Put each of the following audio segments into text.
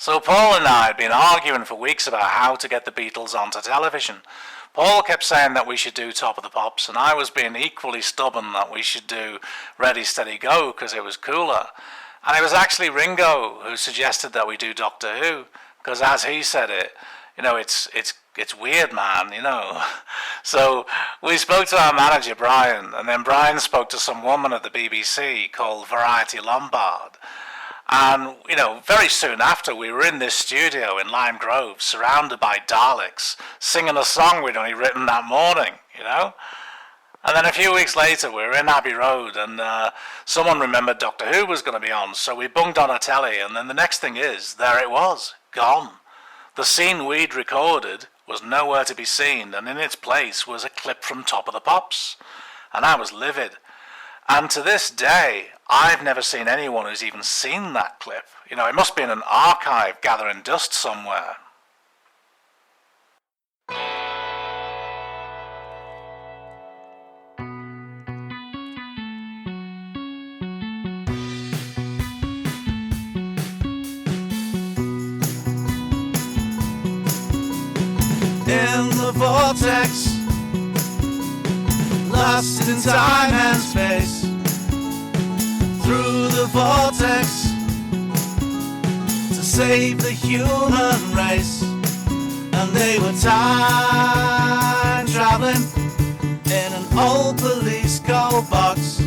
So Paul and I had been arguing for weeks about how to get the Beatles onto television. Paul kept saying that we should do Top of the Pops, and I was being equally stubborn that we should do Ready Steady Go because it was cooler. And it was actually Ringo who suggested that we do Doctor Who, because as he said it, it's weird, man, So we spoke to our manager, Brian, and then Brian spoke to some woman at the BBC called Variety Lombard. And, very soon after, we were in this studio in Lime Grove, surrounded by Daleks, singing a song we'd only written that morning. And then a few weeks later, we were in Abbey Road, and someone remembered Doctor Who was going to be on, so we bunged on a telly, and then the next thing is, there it was, gone. The scene we'd recorded was nowhere to be seen, and in its place was a clip from Top of the Pops. And I was livid. And to this day, I've never seen anyone who's even seen that clip. It must be in an archive gathering dust somewhere. In the vortex, lost in time and space, through the vortex, to save the human race. And they were time traveling in an old police gold box.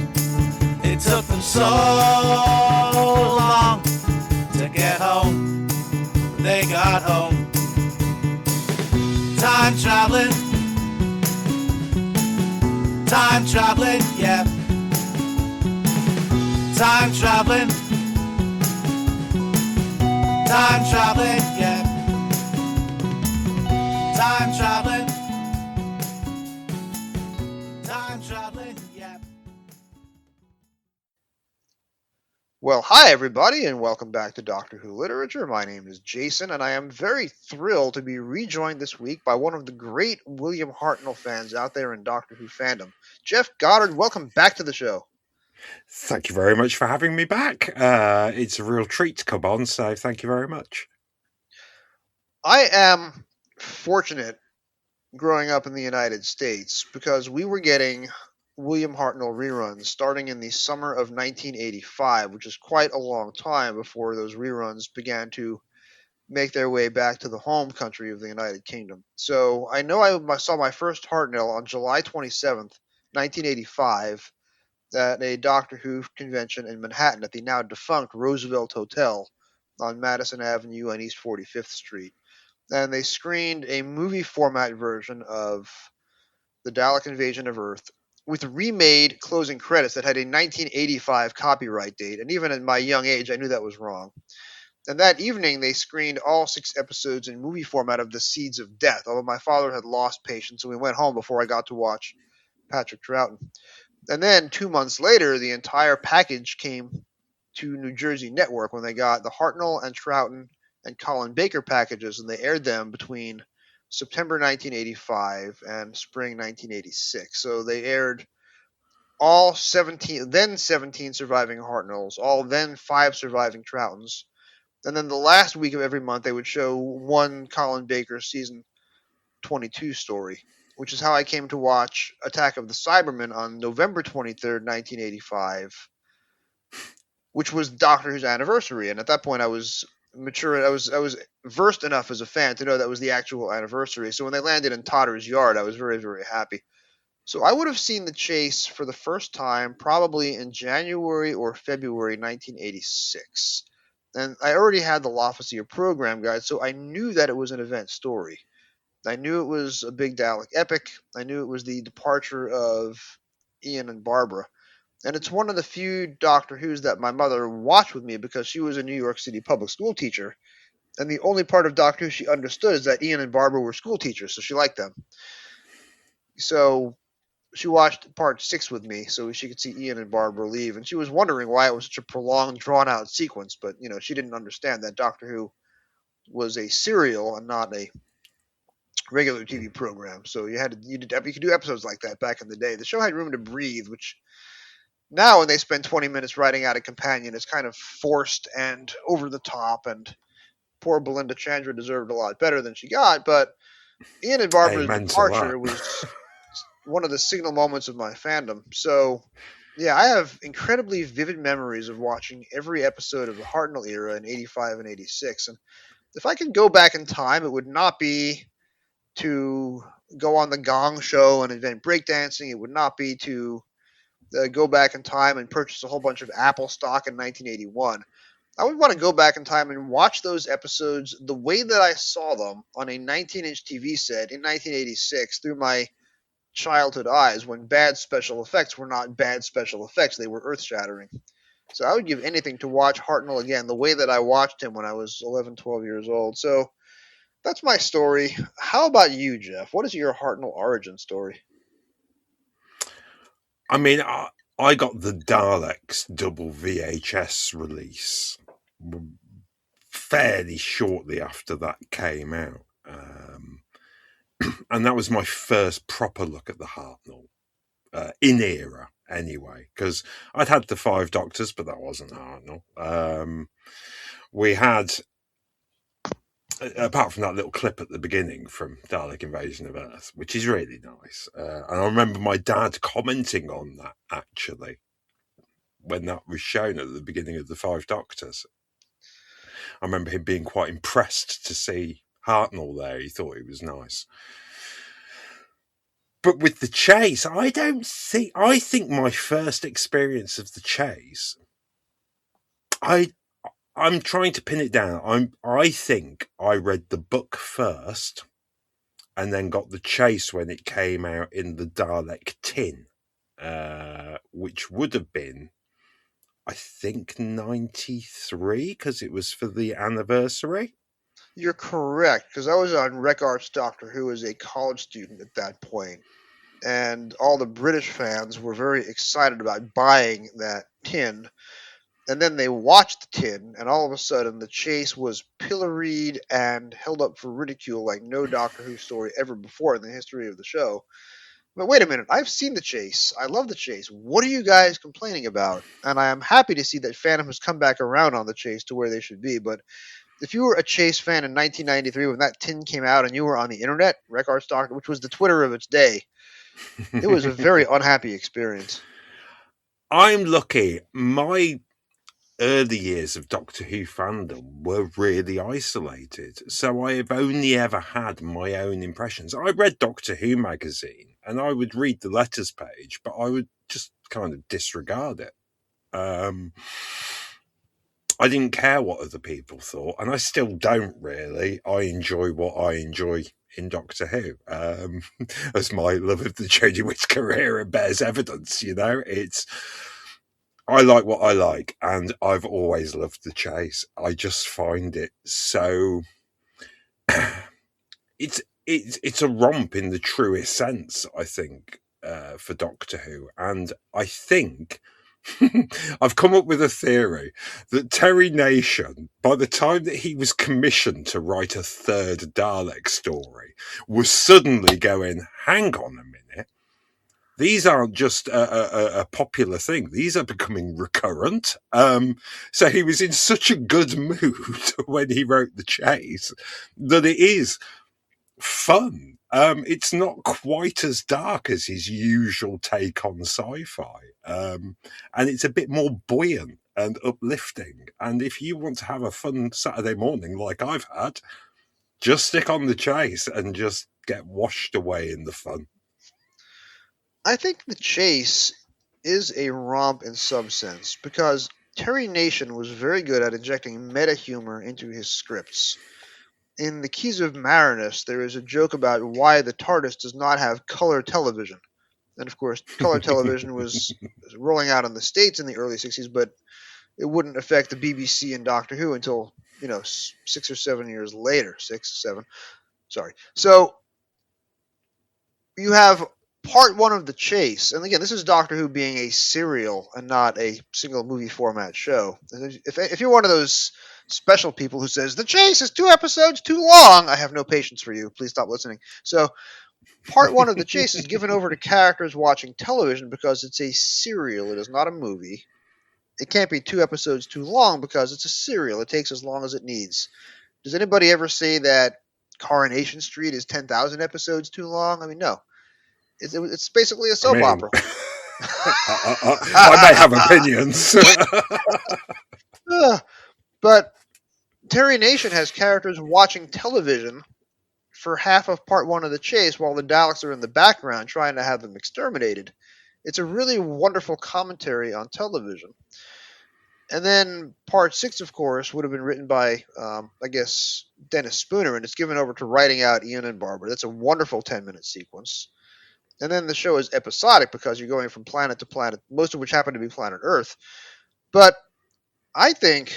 It took them so long to get home. They got home. Time traveling, yeah. Time traveling, yeah. Time traveling, yeah. Well, hi everybody, and welcome back to Doctor Who Literature. My name is Jason, and I am very thrilled to be rejoined this week by one of the great William Hartnell fans out there in Doctor Who fandom. Jeff Goddard, welcome back to the show. Thank you very much for having me back. It's a real treat to come on, so thank you very much. I am fortunate growing up in the United States because we were getting William Hartnell reruns starting in the summer of 1985, which is quite a long time before those reruns began to make their way back to the home country of the United Kingdom. So I know I saw my first Hartnell on July 27th, 1985, at a Doctor Who convention in Manhattan at the now defunct Roosevelt Hotel on Madison Avenue and East 45th Street. And they screened a movie format version of The Dalek Invasion of Earth with remade closing credits that had a 1985 copyright date. And even at my young age, I knew that was wrong. And that evening, they screened all 6 episodes in movie format of The Seeds of Death, although my father had lost patience, and we went home before I got to watch Patrick Troughton. And then 2 months later, the entire package came to New Jersey Network when they got the Hartnell and Troughton and Colin Baker packages, and they aired them between September 1985 and spring 1986. So they aired all 17 surviving Hartnells, all then 5 surviving Troughtons. And then the last week of every month, they would show one Colin Baker season 22 story, which is how I came to watch Attack of the Cybermen on November 23rd, 1985, which was Doctor Who's anniversary. And at that point, I was mature. I was versed enough as a fan to know that was the actual anniversary. So when they landed in Totter's Yard, I was very, very happy. So I would have seen The Chase for the first time probably in January or February 1986. And I already had the Lofisier program guide, so I knew that it was an event story. I knew it was a big Dalek epic. I knew it was the departure of Ian and Barbara. And it's one of the few Doctor Who's that my mother watched with me because she was a New York City public school teacher. And the only part of Doctor Who she understood is that Ian and Barbara were school teachers, so she liked them. So she watched part 6 with me so she could see Ian and Barbara leave. And she was wondering why it was such a prolonged, drawn-out sequence. But, she didn't understand that Doctor Who was a serial and not a regular TV program. So you could do episodes like that back in the day. The show had room to breathe, which now when they spend 20 minutes writing out a companion, it's kind of forced and over the top, and poor Belinda Chandra deserved a lot better than she got, but Ian and Barbara's Amen to departure that. was one of the signal moments of my fandom. So, yeah, I have incredibly vivid memories of watching every episode of the Hartnell era in 85 and 86. And if I could go back in time, it would not be to go on the Gong Show and invent breakdancing. It would not be to go back in time and purchase a whole bunch of Apple stock in 1981. I would want to go back in time and watch those episodes the way that I saw them on a 19-inch TV set in 1986 through my childhood eyes, when bad special effects were not bad special effects, they were earth-shattering. So I would give anything to watch Hartnell again the way that I watched him when I was 11, 12 years old. So that's my story. How about you, Jeff? What is your Hartnell origin story? I mean, I got the Daleks double VHS release fairly shortly after that came out. And that was my first proper look at the Hartnell, in era anyway, because I'd had the Five Doctors, but that wasn't Hartnell. We had, apart from that little clip at the beginning from Dalek Invasion of Earth, which is really nice. And I remember my dad commenting on that, actually, when that was shown at the beginning of the Five Doctors. I remember him being quite impressed to see Hartnell there. He thought it was nice. But with the Chase, I think my first experience of the Chase, I'm trying to pin it down. I think I read the book first and then got the Chase when it came out in the Dalek tin, which would have been, I think, 93, because it was for the anniversary. You're correct, because I was on Records Doctor Who as a college student at that point, and all the British fans were very excited about buying that tin. And then they watched the tin, and all of a sudden the Chase was pilloried and held up for ridicule like no Doctor Who story ever before in the history of the show. But wait a minute, I've seen the Chase. I love the Chase. What are you guys complaining about? And I am happy to see that fandom has come back around on the Chase to where they should be. But if you were a Chase fan in 1993 when that tin came out and you were on the internet, Records Doctor, which was the Twitter of its day, it was a very unhappy experience. I'm lucky. My early years of Doctor Who fandom were really isolated, so I have only ever had my own impressions. I read Doctor Who magazine and I would read the letters page, but I would just kind of disregard it. I didn't care what other people thought, and I still don't really. I enjoy what I enjoy in Doctor Who, as my love of the Jodie Whittaker era bears evidence. I like what I like, and I've always loved the Chase. I just find it so it's a romp in the truest sense, I think, for Doctor Who, and I think I've come up with a theory that Terry Nation, by the time that he was commissioned to write a third Dalek story, was suddenly going, hang on a minute, these aren't just a popular thing. These are becoming recurrent. So he was in such a good mood when he wrote The Chase that it is fun. It's not quite as dark as his usual take on sci-fi. And it's a bit more buoyant and uplifting. And if you want to have a fun Saturday morning like I've had, just stick on The Chase and just get washed away in the fun. I think The Chase is a romp in some sense because Terry Nation was very good at injecting meta humor into his scripts. In The Keys of Marinus, there is a joke about why the TARDIS does not have color television. And of course, color television was rolling out in the States in the early 60s, but it wouldn't affect the BBC and Doctor Who until, 6 or 7 years later. 6, 7. Sorry. So you have part one of The Chase, and again, this is Doctor Who being a serial and not a single movie format show. If you're one of those special people who says, The Chase is 2 episodes too long, I have no patience for you. Please stop listening. So, part one of The Chase is given over to characters watching television because it's a serial. It is not a movie. It can't be 2 episodes too long because it's a serial. It takes as long as it needs. Does anybody ever say that Coronation Street is 10,000 episodes too long? I mean, no. It's basically a I soap mean, opera. I may have opinions. But Terry Nation has characters watching television for half of part one of the chase while the Daleks are in the background trying to have them exterminated. It's a really wonderful commentary on television. And then part six, of course, would have been written by, I guess, Dennis Spooner, and it's given over to writing out Ian and Barbara. That's a wonderful 10-minute sequence. And then the show is episodic because you're going from planet to planet, most of which happen to be planet Earth. But I think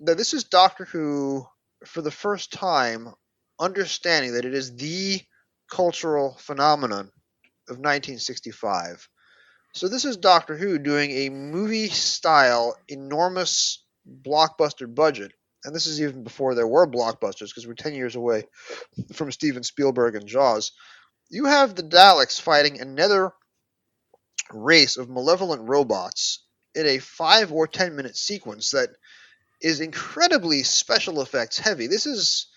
that this is Doctor Who, for the first time, understanding that it is the cultural phenomenon of 1965. So this is Doctor Who doing a movie-style, enormous blockbuster budget, and this is even before there were blockbusters because we're 10 years away from Steven Spielberg and Jaws. You have the Daleks fighting another race of malevolent robots in a 5 or 10-minute sequence that is incredibly special effects heavy. This is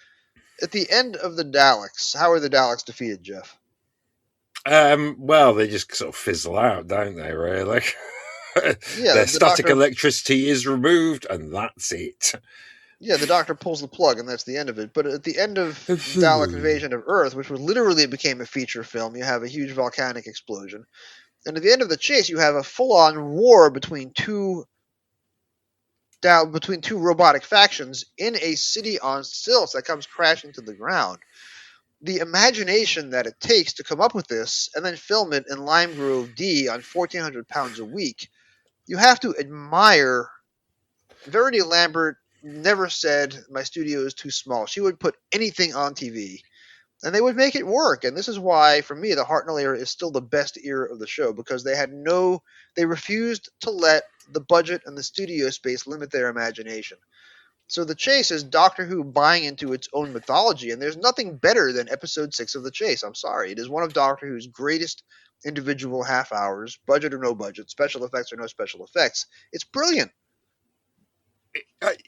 at the end of the Daleks. How are the Daleks defeated, Jeff? Well, they just sort of fizzle out, don't they, really? Yeah, Their the static Doctor. electricity is removed, and that's it. Yeah, the Doctor pulls the plug, and that's the end of it. But at the end of Dalek Invasion of Earth, which literally became a feature film, you have a huge volcanic explosion. And at the end of the chase, you have a full-on war between two robotic factions in a city on stilts that comes crashing to the ground. The imagination that it takes to come up with this and then film it in Lime Grove D on 1,400 pounds a week, you have to admire. Verity Lambert never said my studio is too small. She would put anything on TV, and they would make it work. And this is why, for me, the Hartnell era is still the best era of the show, because they refused to let the budget and the studio space limit their imagination. So the chase is Doctor Who buying into its own mythology, and there's nothing better than episode 6 of the chase. I'm sorry. It is one of Doctor Who's greatest individual half hours, budget or no budget, special effects or no special effects. It's brilliant.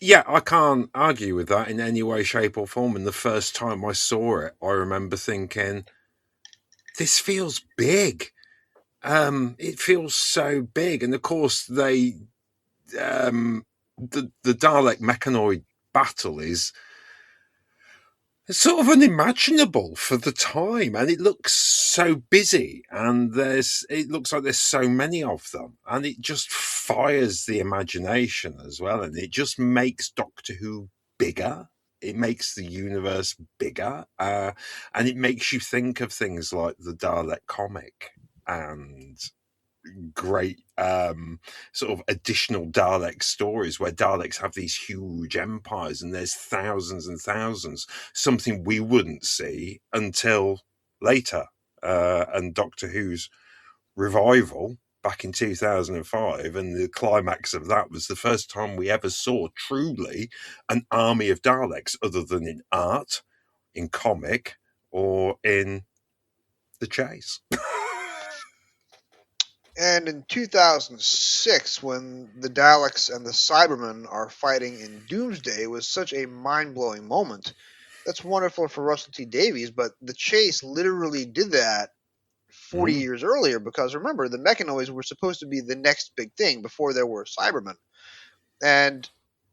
Yeah, I can't argue with that in any way, shape, or form. And the first time I saw it, I remember thinking, this feels big. It feels so big. And of course, the Dalek Mechanoid battle is sort of unimaginable for the time, and it looks so busy, and it looks like there's so many of them, and it just fires the imagination as well, and it just makes Doctor Who bigger. It makes the universe bigger, and it makes you think of things like the Dalek comic and great sort of additional Dalek stories where Daleks have these huge empires and there's thousands and thousands, something we wouldn't see until later. And Doctor Who's revival back in 2005, and the climax of that was the first time we ever saw truly an army of Daleks, other than in art, in comic, or in the chase. And in 2006, when the Daleks and the Cybermen are fighting in Doomsday, was such a mind-blowing moment. That's wonderful for Russell T Davies, but the chase literally did that 40 years earlier, because remember, the Mechanoids were supposed to be the next big thing before there were Cybermen. And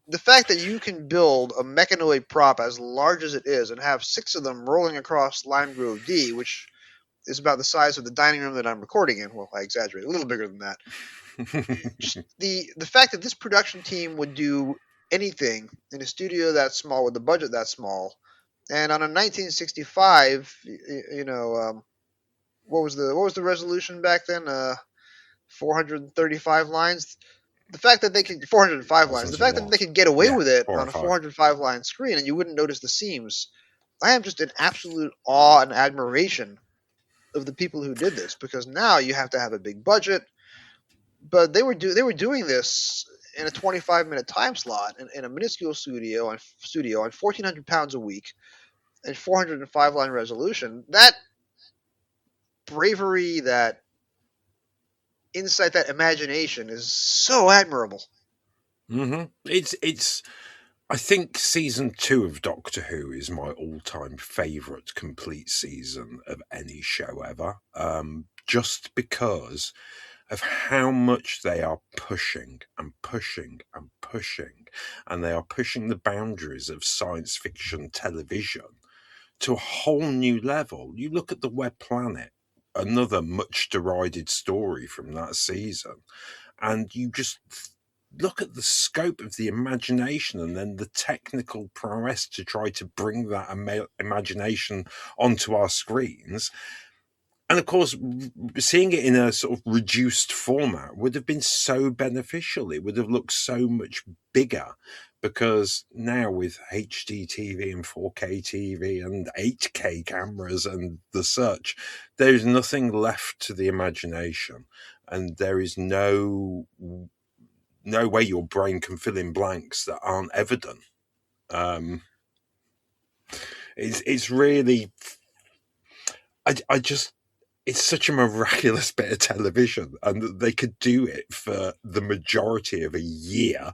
the fact that you can build a Mechanoid prop as large as it is and have 6 of them rolling across Lime Grove D, which is about the size of the dining room that I'm recording in. Well, I exaggerate, a little bigger than that. Just the fact that this production team would do anything in a studio that small with a budget that small, and on a 1965, what was the resolution back then? 435 lines. The fact that they could 405 lines. The fact that they could get away with it on a 405 line screen and you wouldn't notice the seams. I am just in absolute awe and admiration of the people who did this, because now you have to have a big budget, but they were doing this in a 25-minute time slot in a minuscule studio on 1,400 pounds a week and 405 line resolution. That bravery, that insight, that imagination is so admirable. It's I think season 2 of Doctor Who is my all-time favourite complete season of any show ever, just because of how much they are pushing and pushing and pushing, and they are pushing the boundaries of science fiction television to a whole new level. You look at The Web Planet, another much derided story from that season, and you just look at the scope of the imagination and then the technical prowess to try to bring that imagination onto our screens. And of course, seeing it in a sort of reduced format would have been so beneficial. It would have looked so much bigger, because now with HD TV and 4K TV and 8K cameras and the such, there is nothing left to the imagination, and there is no way your brain can fill in blanks that aren't evident. It's really, I just, it's such a miraculous bit of television, and they could do it for the majority of a year.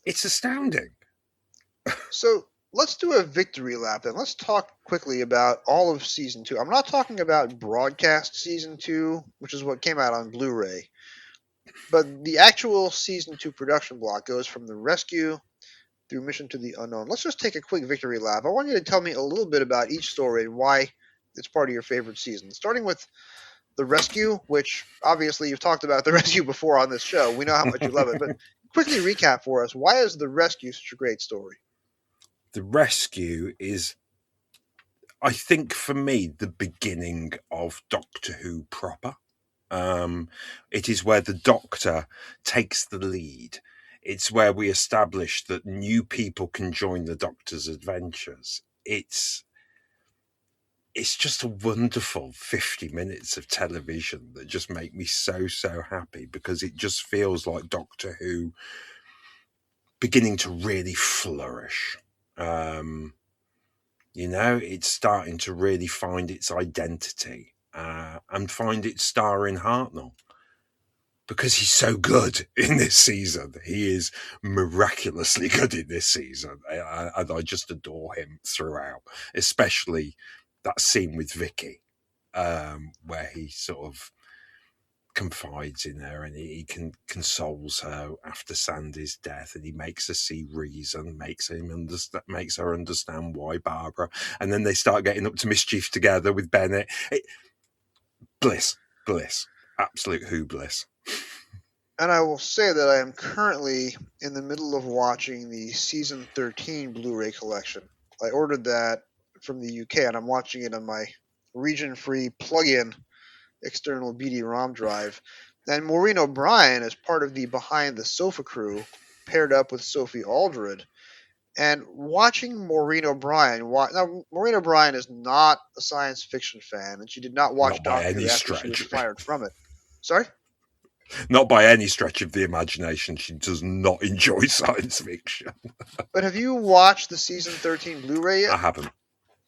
It's astounding. So let's do a victory lap then. Let's talk quickly about all of season 2. I'm not talking about broadcast season 2, which is what came out on Blu-ray, but the actual season 2 production block goes from The Rescue through Mission to the Unknown. Let's just take a quick victory lap. I want you to tell me a little bit about each story and why it's part of your favorite season. Starting with The Rescue, which obviously you've talked about The Rescue before on this show. We know how much you love it, but quickly recap for us. Why is The Rescue such a great story? The Rescue is, I think, for me, the beginning of Doctor Who proper. It is where the Doctor takes the lead. It's where we establish that new people can join the Doctor's adventures. It's just a wonderful 50 minutes of television that just make me so happy, because it just feels like Doctor Who beginning to really flourish. It's starting to really find its identity, and find its star in Hartnell, because he's so good in this season. He is miraculously good in this season, and I just adore him throughout, especially that scene with Vicky, where he sort of confides in her, and he consoles her after Sandy's death, and he makes her see reason, makes her understand why Barbara, and then they start getting up to mischief together with Bennett. Bliss, absolute Who bliss. And I will say that I am currently in the middle of watching the season 13 Blu-ray collection. I ordered that from the UK, and I'm watching it on my region-free plug-in external BD-ROM drive. And Maureen O'Brien is part of the Behind the Sofa crew, paired up with Sophie Aldred. And watching Maureen O'Brien, now Maureen O'Brien is not a science fiction fan, and she did not watch Doctor Who after she was fired from it. Sorry? Not by any stretch of the imagination. She does not enjoy science fiction. But have you watched the season 13 Blu-ray yet? I haven't.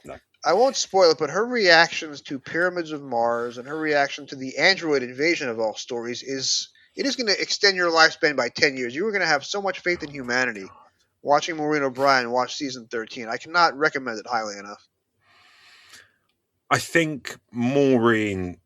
No. I won't spoil it, but her reactions to Pyramids of Mars and her reaction to the android invasion of all stories is going to extend your lifespan by 10 years. You are going to have so much faith in humanity watching Maureen O'Brien watch season 13. I cannot recommend it highly enough. I think Maureen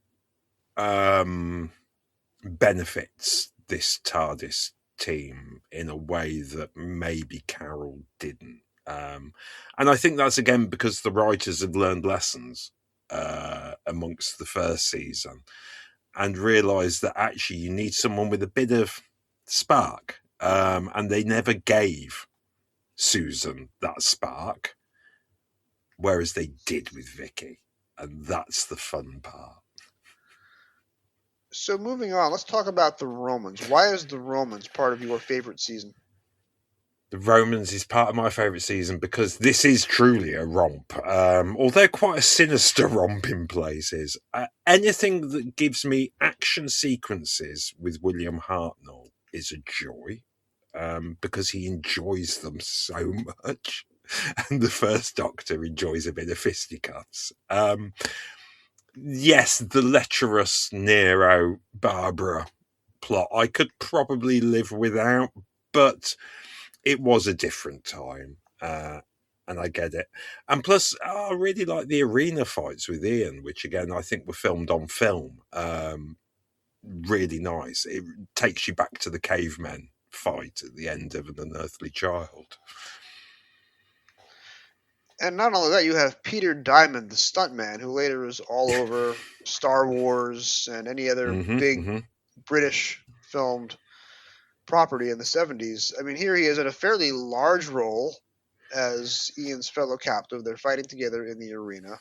benefits this TARDIS team in a way that maybe Carol didn't. And I think that's again because the writers have learned lessons amongst the first season and realised that actually you need someone with a bit of spark. And they never gave Susan that spark, whereas they did with Vicky. And that's the fun part. So moving on, let's talk about the Romans. Why is the Romans part of your favorite season? The Romans is part of my favourite season because this is truly a romp, although quite a sinister romp in places. Anything that gives me action sequences with William Hartnell is a joy, because he enjoys them so much. And the First Doctor enjoys a bit of fisticuffs. Yes, the lecherous Nero-Barbara plot I could probably live without, but it was a different time. And I get it. And plus, I really like the arena fights with Ian, which again I think were filmed on film. Really nice. It takes you back to the cavemen fight at the end of An Unearthly Child. And not only that, you have Peter Diamond, the stuntman, who later was all over Star Wars and any other big British filmed property in the 70s. I mean, here he is in a fairly large role as Ian's fellow captive. They're fighting together in the arena.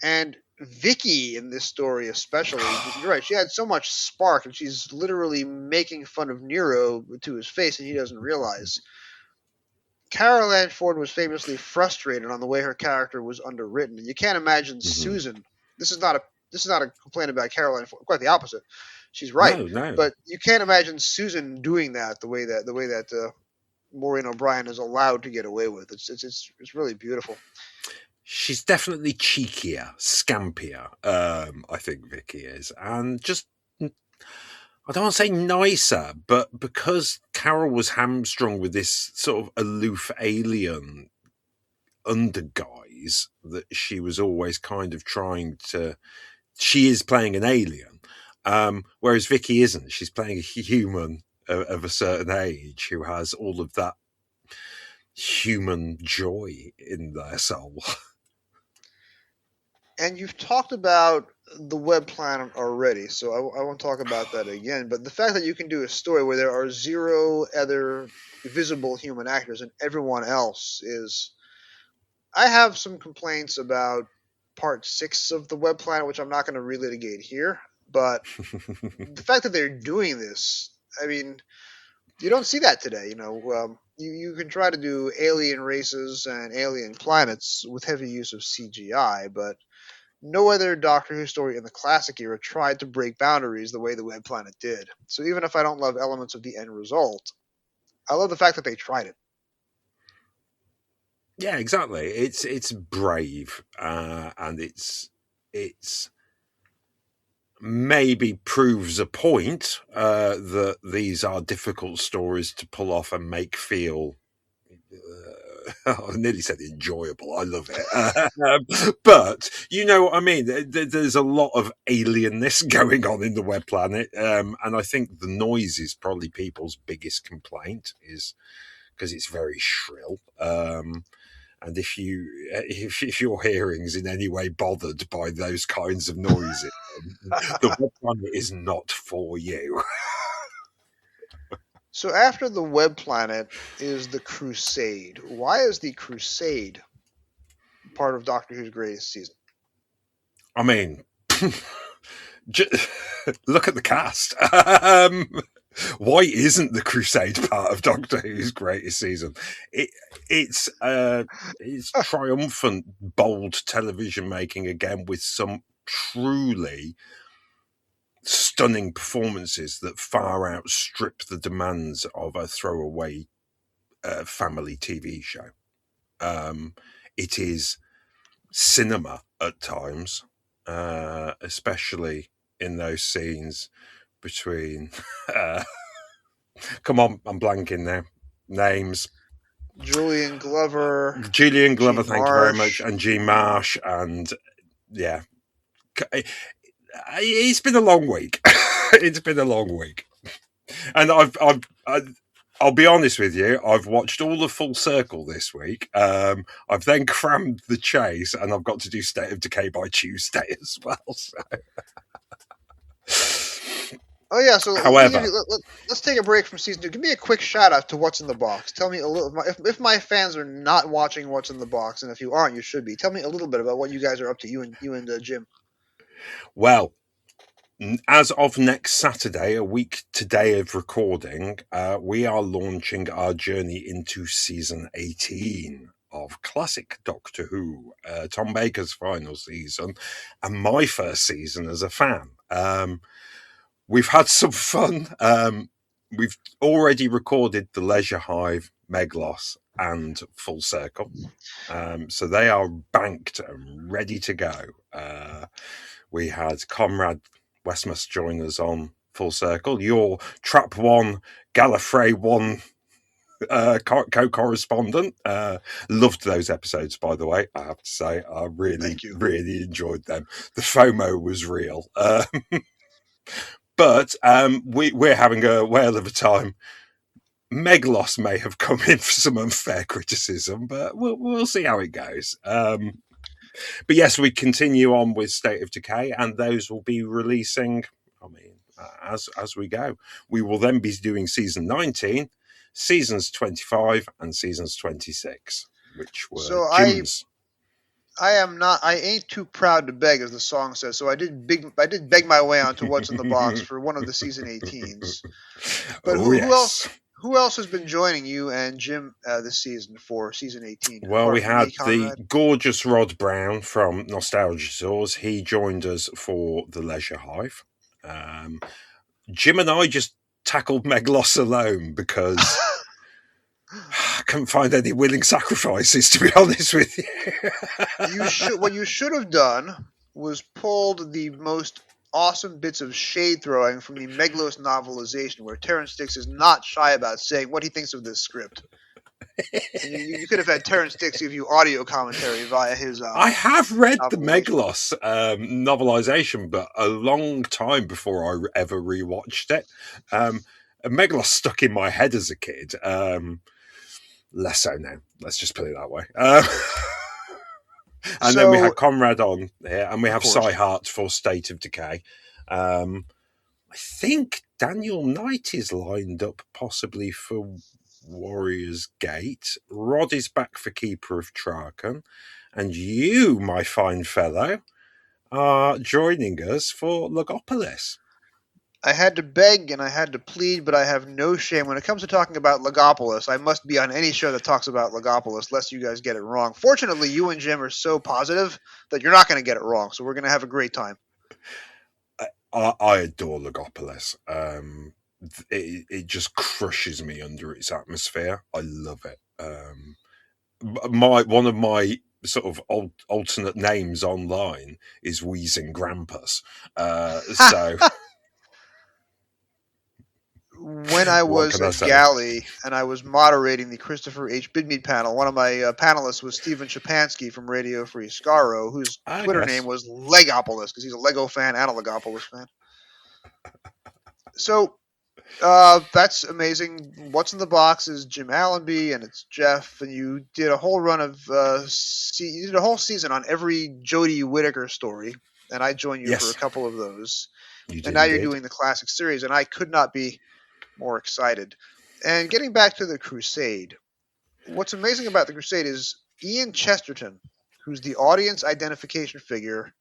And Vicky in this story especially, you're right, she had so much spark, and she's literally making fun of Nero to his face, and he doesn't realize. Carol Ann Ford was famously frustrated on the way her character was underwritten. And you can't imagine Susan. This is not a complaint about Carol Ann Ford. Quite the opposite. She's right. No. But you can't imagine Susan doing that the way that Maureen O'Brien is allowed to get away with. It's really beautiful. She's definitely cheekier, scampier. I think Vicky is, and just. I don't want to say nicer, but because Carol was hamstrung with this sort of aloof alien underguise that she was always kind of trying to... She is playing an alien, whereas Vicky isn't. She's playing a human of a certain age who has all of that human joy in their soul. And you've talked about the web planet already, so I won't talk about that again. But the fact that you can do a story where there are 0 other visible human actors and everyone else is... I have some complaints about part 6 of the web planet, which I'm not going to relitigate here. But the fact that they're doing this, I mean, you don't see that today. You can try to do alien races and alien planets with heavy use of CGI, but no other Doctor Who story in the classic era tried to break boundaries the way the web planet did. So even if I don't love elements of the end result, I love the fact that they tried it. Yeah, exactly. It's brave, and it's maybe proves a point that these are difficult stories to pull off and make feel. I nearly said enjoyable. I love it. But you know what I mean? There's a lot of alienness going on in the web planet. And I think the noise is probably people's biggest complaint, is because it's very shrill. And if your hearing's in any way bothered by those kinds of noises, the web planet is not for you. So after the web planet is the Crusade. Why is the Crusade part of Doctor Who's greatest season? I mean, look at the cast. Why isn't the Crusade part of Doctor Who's greatest season? It's triumphant, bold television making again, with some truly stunning performances that far outstrip the demands of a throwaway family TV show. It is cinema at times, especially in those scenes between come on, I'm blanking now. Names. Julian Glover, thank you very much, Marsh. and G Marsh, and yeah, it's been a long week. It's been a long week, and I'll be honest with you, I've watched all of Full Circle this week. I've then crammed The Chase, and I've got to do State of Decay by Tuesday as well. So. Oh yeah, so however, let's take a break from season 2. Give me a quick shout out to What's in the Box. Tell me a little. If my fans are not watching What's in the Box, and if you aren't, you should be. Tell me a little bit about what you guys are up to. You and Jim. Well, as of next Saturday, a week today of recording, we are launching our journey into season 18 of classic Doctor Who, Tom Baker's final season, and my first season as a fan. We've had some fun. We've already recorded The Leisure Hive, Meglos, and Full Circle. So they are banked and ready to go. We had Conrad Westmus join us on Full Circle. Your Trap 1, Gallifrey 1 co-correspondent. Loved those episodes, by the way. I have to say, I really, Thank you. really enjoyed them. The FOMO was real. But we're having a whale of a time. Meglos may have come in for some unfair criticism, but we'll see how it goes. But yes, we continue on with State of Decay, and those will be releasing, as we go. We will then be doing season 19, seasons 25, and seasons 26, which were Jim's. I ain't too proud to beg, as the song says. So I did beg my way onto what's in the box for one of the season 18s. But who else has been joining you and Jim this season for season 18? Well, we had the gorgeous Rod Brown from Nostalgia Source. He joined us for the Leisure Hive. Jim and I just tackled Meglos alone because I couldn't find any willing sacrifices, to be honest with you. What you should have done was pulled the most awesome bits of shade throwing from the Meglos novelization, where Terrence Dix is not shy about saying what he thinks of this script. And you could have had Terrence Dix give you audio commentary via his. I have read the Meglos novelization, but a long time before I ever rewatched it. Meglos stuck in my head as a kid. Less so now. Let's just put it that way. And then we had Conrad on here, and we have Cy Hart for State of Decay. I think Daniel Knight is lined up possibly for Warrior's Gate. Rod is back for Keeper of Traken. And you, my fine fellow, are joining us for Logopolis. I had to beg and I had to plead, but I have no shame. When it comes to talking about Logopolis, I must be on any show that talks about Logopolis, lest you guys get it wrong. Fortunately, you and Jim are so positive that you're not going to get it wrong, so we're going to have a great time. I adore Logopolis. It just crushes me under its atmosphere. I love it. One of my sort of alternate names online is Wheezing Grampus. So... When I was at Galley and I was moderating the Christopher H. Bidmead panel, one of my panelists was Stephen Shapansky from Radio Free Scaro, whose Twitter name was Legopolis, because he's a Lego fan and a Legopolis fan. So that's amazing. What's in the box is Jim Allenby and it's Jeff, and you did a whole run of you did a whole season on every Jodie Whittaker story, and I joined you for a couple of those. And now you're doing the classic series, and I could not be more excited. And getting back to the Crusade, what's amazing about the Crusade is Ian Chesterton, who's the audience identification figure,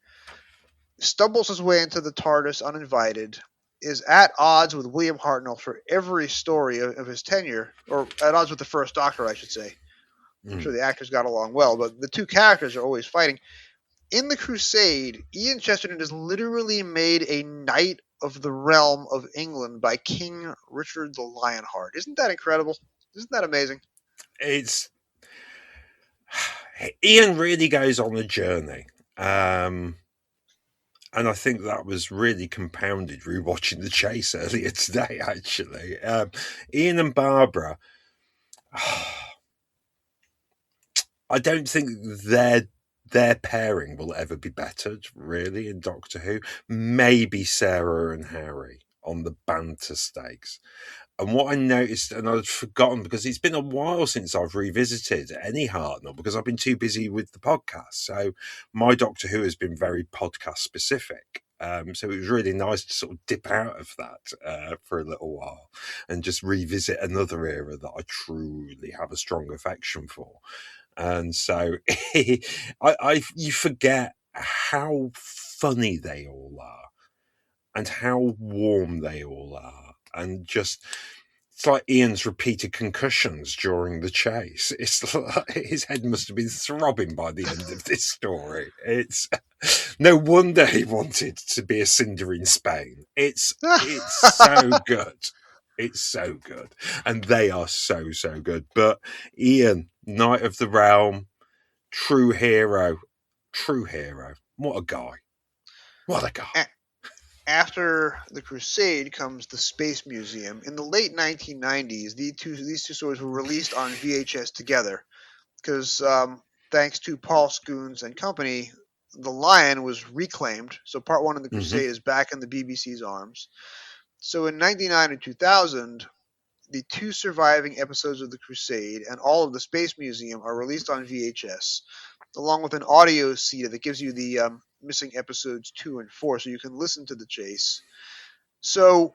stumbles his way into the TARDIS uninvited, is at odds with William Hartnell for every story of his tenure, or at odds with the First Doctor, I should say. I'm sure the actors got along well, but the two characters are always fighting. In the Crusade, Ian Chesterton is literally made a knight of the realm of England by King Richard the Lionheart. Isn't that incredible? Isn't that amazing? Ian really goes on a journey. And I think that was really compounded rewatching The Chase earlier today, actually. Ian and Barbara, I don't think their pairing will ever be bettered, really, in Doctor Who. Maybe Sarah and Harry on the banter stakes. And what I noticed, and I'd forgotten, because it's been a while since I've revisited any Hartnell, because I've been too busy with the podcast. So my Doctor Who has been very podcast specific. So it was really nice to sort of dip out of that for a little while and just revisit another era that I truly have a strong affection for. And so you forget how funny they all are and how warm they all are. And just, it's like Ian's repeated concussions during The Chase. It's like his head must have been throbbing by the end of this story. It's no wonder he wanted to be a cinder in Spain. It's so good. It's so good. And they are so, so good. But Ian, Knight of the Realm, true hero. What a guy. What a guy. after the Crusade comes the Space Museum. In the late 1990s, these two stories were released on VHS together because thanks to Paul Scoons and company, the Lion was reclaimed. So part one of the Crusade is back in the BBC's arms. So in 1999 and 2000, the two surviving episodes of the Crusade and all of the Space Museum are released on VHS, along with an audio CD that gives you the missing episodes 2 and 4, so you can listen to the chase. So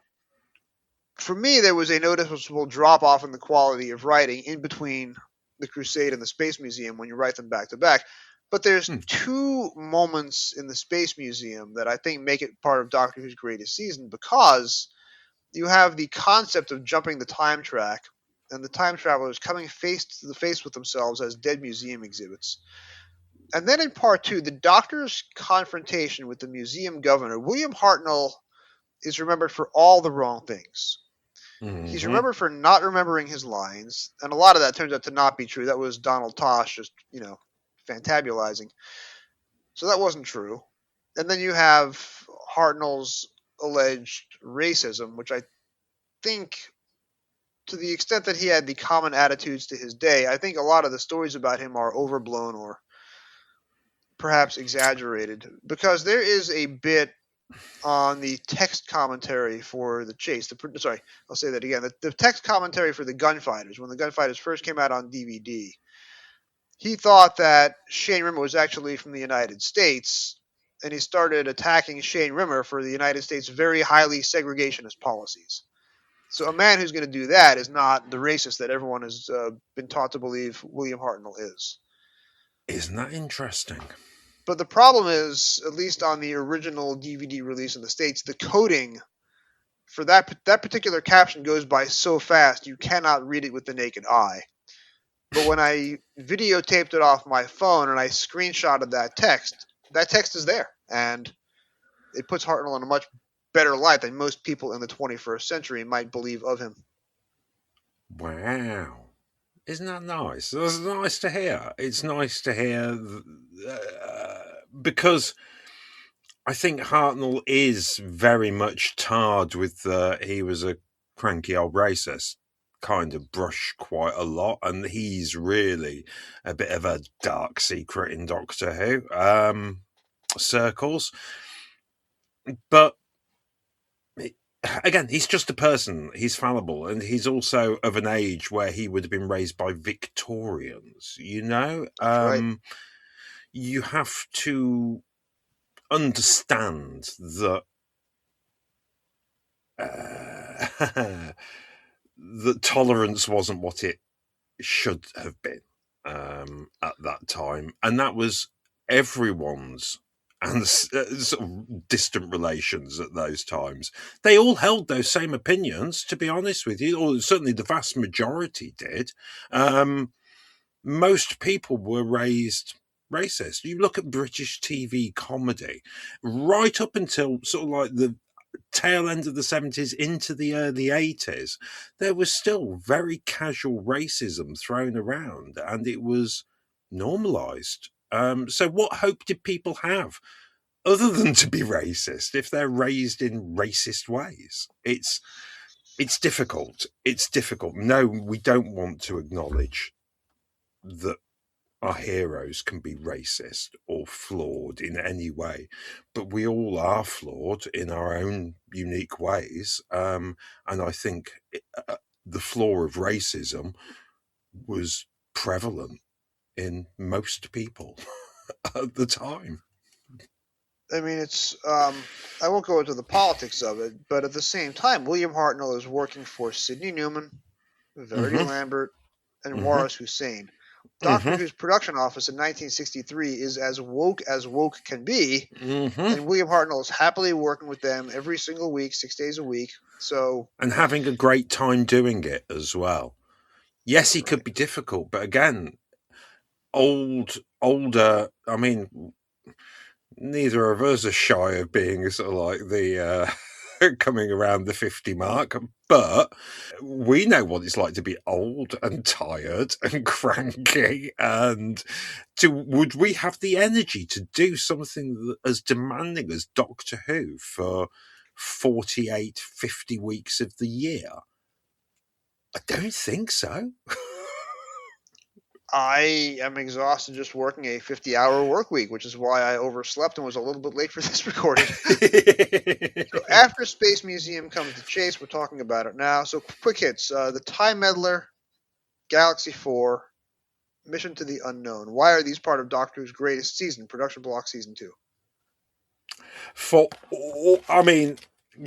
for me, there was a noticeable drop off in the quality of writing in between the Crusade and the Space Museum when you write them back to back. But there's two moments in the Space Museum that I think make it part of Doctor Who's greatest season, because you have the concept of jumping the time track and the time travelers coming face to the face with themselves as dead museum exhibits. And then in part two, the Doctor's confrontation with the museum governor. William Hartnell is remembered for all the wrong things. He's remembered for not remembering his lines, and a lot of that turns out to not be true. That was Donald Tosh just, fantabulizing. So that wasn't true. And then you have Hartnell's alleged racism, which I think, to the extent that he had the common attitudes to his day, I think a lot of the stories about him are overblown or perhaps exaggerated, because there is a bit on the text commentary for the chase. I'll say that again. The text commentary for the Gunfighters, when the Gunfighters first came out on DVD, he thought that Shane Rimmer was actually from the United States, and he started attacking Shane Rimmer for the United States' very highly segregationist policies. So a man who's going to do that is not the racist that everyone has been taught to believe William Hartnell is. Isn't that interesting? But the problem is, at least on the original DVD release in the States, the coding for that particular caption goes by so fast you cannot read it with the naked eye. But when I videotaped it off my phone and I screenshotted that text is there. And it puts Hartnell in a much better light than most people in the 21st century might believe of him. Wow. Isn't that nice? That's nice to hear. It's nice to hear because I think Hartnell is very much tarred with he was a cranky old racist kind of brush quite a lot, and he's really a bit of a dark secret in Doctor Who circles. But again, he's just a person. He's fallible, and he's also of an age where he would have been raised by Victorians. Right. You have to understand that that tolerance wasn't what it should have been at that time, and that was everyone's. And sort of distant relations at those times. They all held those same opinions, to be honest with you, or certainly the vast majority did. Most people were raised racist. You look at British TV comedy, right up until sort of like the tail end of the 70s into the early 80s, there was still very casual racism thrown around, and it was normalised. So what hope did people have other than to be racist if they're raised in racist ways? It's difficult. It's difficult. No, we don't want to acknowledge that our heroes can be racist or flawed in any way, but we all are flawed in our own unique ways. And I think the flaw of racism was prevalent in most people at the time. I mean, it's I won't go into the politics of it, but at the same time, William Hartnell is working for Sidney Newman, Verity Lambert, and Waris Hussein. Doctor Who's production office in 1963 is as woke can be, and William Hartnell is happily working with them every single week, 6 days a week. So, and having a great time doing it as well. Yes, he could be difficult, but again, older. I mean, neither of us are shy of being sort of like the coming around the 50 mark, but we know what it's like to be old and tired and cranky. And would we have the energy to do something as demanding as Doctor Who for 48, 50 weeks of the year? I don't think so. I am exhausted just working a 50-hour work week, which is why I overslept and was a little bit late for this recording. So after Space Museum comes to Chase, we're talking about it now. So quick hits. The Time Meddler, Galaxy 4, Mission to the Unknown. Why are these part of Doctor Who's greatest season, production block season 2?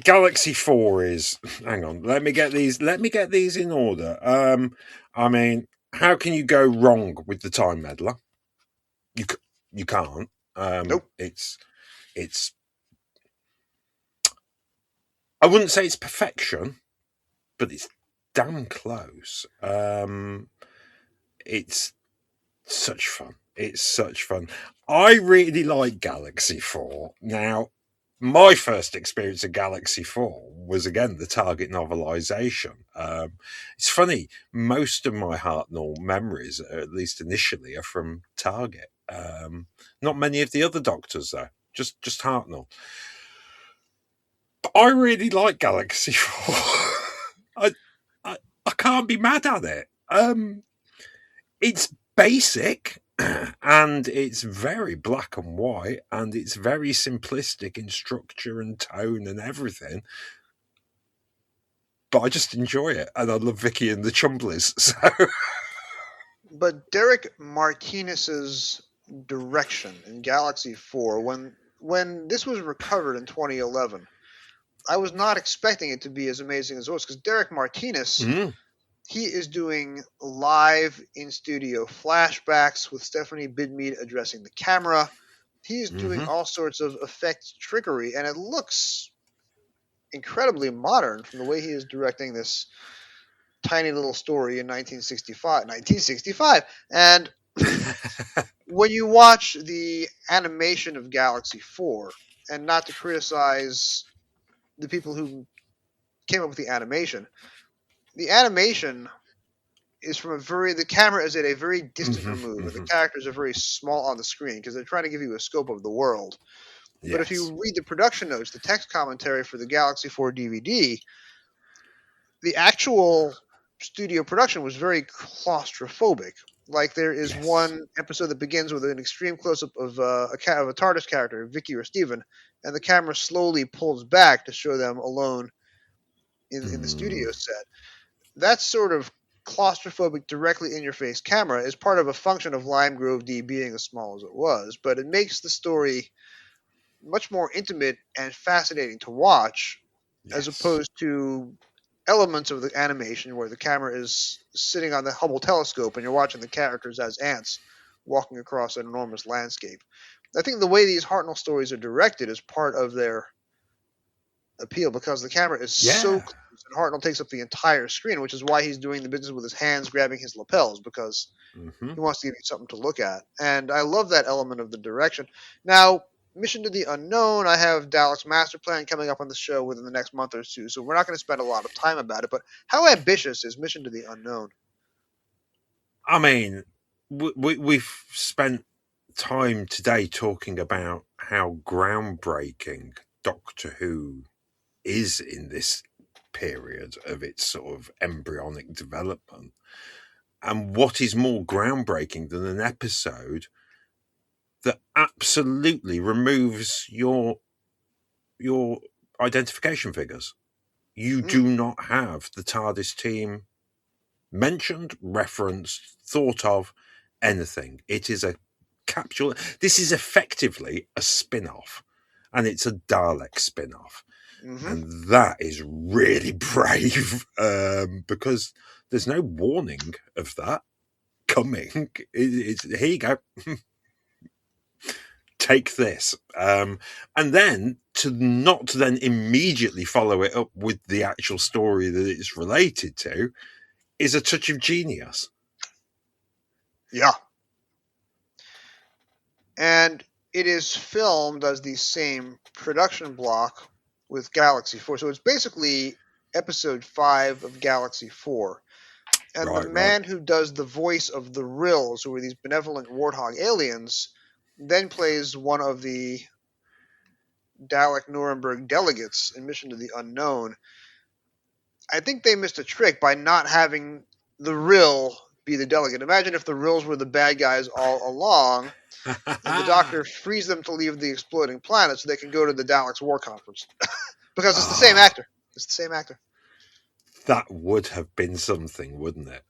Galaxy 4 is, hang on, let me get these in order. How can you go wrong with the Time Meddler? You can't. Nope. It's I wouldn't say it's perfection, but it's damn close. It's such fun. It's such fun. I really like Galaxy 4. Now, my first experience of Galaxy 4 was, again, the Target novelisation. It's funny, most of my Hartnell memories, at least initially, are from Target. Not many of the other Doctors, though. Just Hartnell. But I really like Galaxy 4. I can't be mad at it. It's basic, and it's very black and white, and it's very simplistic in structure and tone and everything. But I just enjoy it, and I love Vicky and the Chumblies. So. But Derek Martinez's direction in Galaxy 4, when this was recovered in 2011, I was not expecting it to be as amazing as it was, because Derek Martinez, he is doing live in-studio flashbacks with Stephanie Bidmead addressing the camera. He is doing all sorts of effect trickery, and it looks incredibly modern from the way he is directing this tiny little story in 1965. And when you watch the animation of Galaxy 4, and not to criticize the people who came up with the animation is from the camera is at a very distant remove, and the characters are very small on the screen because they're trying to give you a scope of the world. Yes. But if you read the production notes, the text commentary for the Galaxy 4 DVD, the actual studio production was very claustrophobic. Like, there is one episode that begins with an extreme close-up of a TARDIS character, Vicky or Steven, and the camera slowly pulls back to show them alone in the studio set. That sort of claustrophobic, directly in-your-face camera is part of a function of Lime Grove D being as small as it was, but it makes the story much more intimate and fascinating to watch, as opposed to elements of the animation where the camera is sitting on the Hubble telescope and you're watching the characters as ants walking across an enormous landscape. I think the way these Hartnell stories are directed is part of their appeal, because the camera is so close and Hartnell takes up the entire screen, which is why he's doing the business with his hands grabbing his lapels, because he wants to give you something to look at. And I love that element of the direction. Now, Mission to the Unknown, I have Dalek's Master Plan coming up on the show within the next month or two, so we're not going to spend a lot of time about it, but how ambitious is Mission to the Unknown? I mean, we've spent time today talking about how groundbreaking Doctor Who is in this period of its sort of embryonic development. And what is more groundbreaking than an episode that absolutely removes your identification figures? You do not have the TARDIS team mentioned, referenced, thought of, anything. It is a capsule. This is effectively a spin-off, and it's a Dalek spin-off. And that is really brave, because there's no warning of that coming. It's here you go. Take this. And then to not then immediately follow it up with the actual story that it's related to is a touch of genius. Yeah. And it is filmed as the same production block with Galaxy 4. So it's basically episode 5 of Galaxy 4. And the man who does the voice of the Rills, who are these benevolent warthog aliens, then plays one of the Dalek Nuremberg delegates in Mission to the Unknown, I think they missed a trick by not having the Rill be the delegate. Imagine if the Rills were the bad guys all along, and the Doctor frees them to leave the exploding planet so they can go to the Daleks' war conference. Because it's the same actor. It's the same actor. That would have been something, wouldn't it?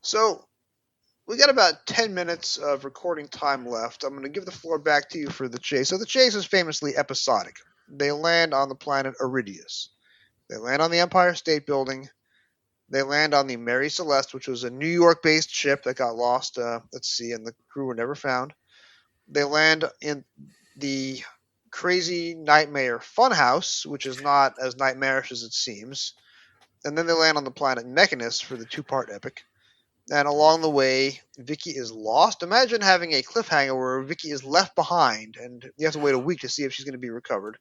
So, we got about 10 minutes of recording time left. I'm going to give the floor back to you for the chase. So, the chase is famously episodic. They land on the planet Iridius. They land on the Empire State Building. They land on the Mary Celeste, which was a New York-based ship that got lost at sea, and the crew were never found. They land in the Crazy Nightmare Funhouse, which is not as nightmarish as it seems. And then they land on the planet Mechanus for the two-part epic. And along the way, Vicky is lost. Imagine having a cliffhanger where Vicky is left behind, and you have to wait a week to see if she's going to be recovered.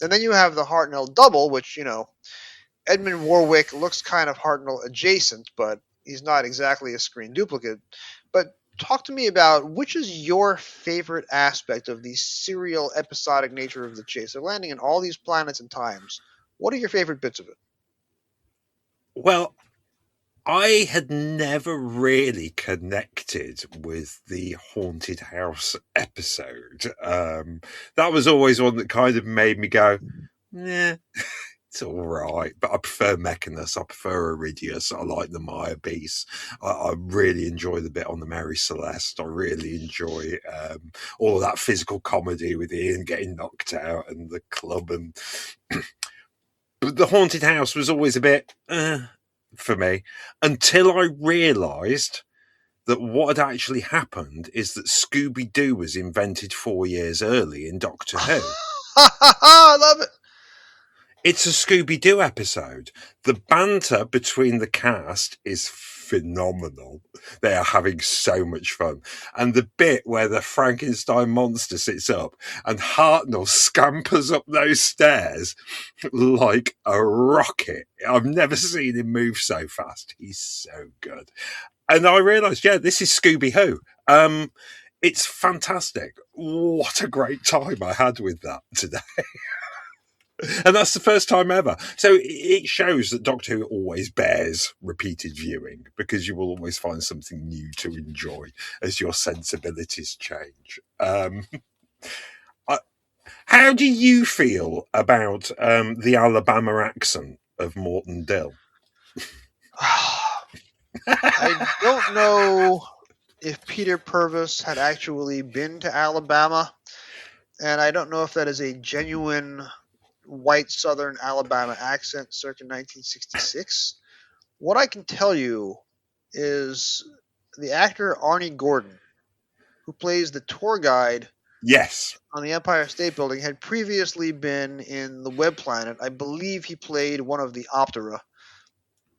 And then you have the Hartnell double, which, Edmund Warwick looks kind of Hartnell adjacent, but he's not exactly a screen duplicate. But talk to me about which is your favorite aspect of the serial episodic nature of the chase. They're landing in all these planets and times. What are your favorite bits of it? Well, I had never really connected with the Haunted House episode. That was always one that kind of made me go, yeah, it's all right. But I prefer Mechanus. I prefer Iridius. I like the Maya Beast. I really enjoy the bit on the Mary Celeste. I really enjoy all of that physical comedy with Ian getting knocked out and the club. And but the Haunted House was always a bit... for me, until I realised that what had actually happened is that Scooby-Doo was invented 4 years early in Doctor Who. I love it. It's a Scooby-Doo episode. The banter between the cast is phenomenal. They are having so much fun. And the bit where the Frankenstein monster sits up and Hartnell scampers up those stairs like a rocket. I've never seen him move so fast. He's so good. And I realised, this is Scooby-Who. It's fantastic. What a great time I had with that today. And that's the first time ever. So it shows that Doctor Who always bears repeated viewing, because you will always find something new to enjoy as your sensibilities change. How do you feel about the Alabama accent of Morton Dill? I don't know if Peter Purves had actually been to Alabama, and I don't know if that is a genuine white Southern Alabama accent circa 1966. What I can tell you is the actor Arnie Gordon, who plays the tour guide on the Empire State Building, had previously been in The Web Planet. I believe he played one of the Optera,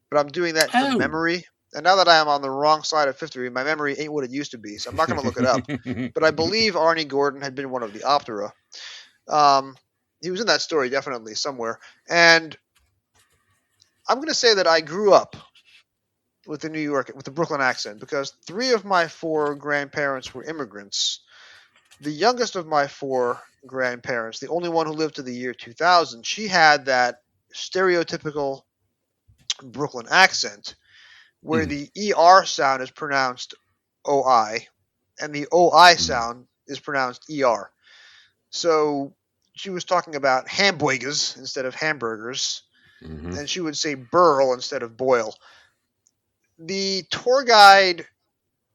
but I'm doing that from memory. And now that I am on the wrong side of 50, my memory ain't what it used to be, so I'm not going to look it up. But I believe Arnie Gordon had been one of the Optera. He was in that story, definitely, somewhere. And I'm going to say that I grew up with the Brooklyn accent, because 3 of my 4 grandparents were immigrants. The youngest of my 4 grandparents, the only one who lived to the year 2000, she had that stereotypical Brooklyn accent where the ER sound is pronounced OI and the OI sound is pronounced ER. So she was talking about hamburgers instead of hamburgers, and she would say burl instead of boil. The tour guide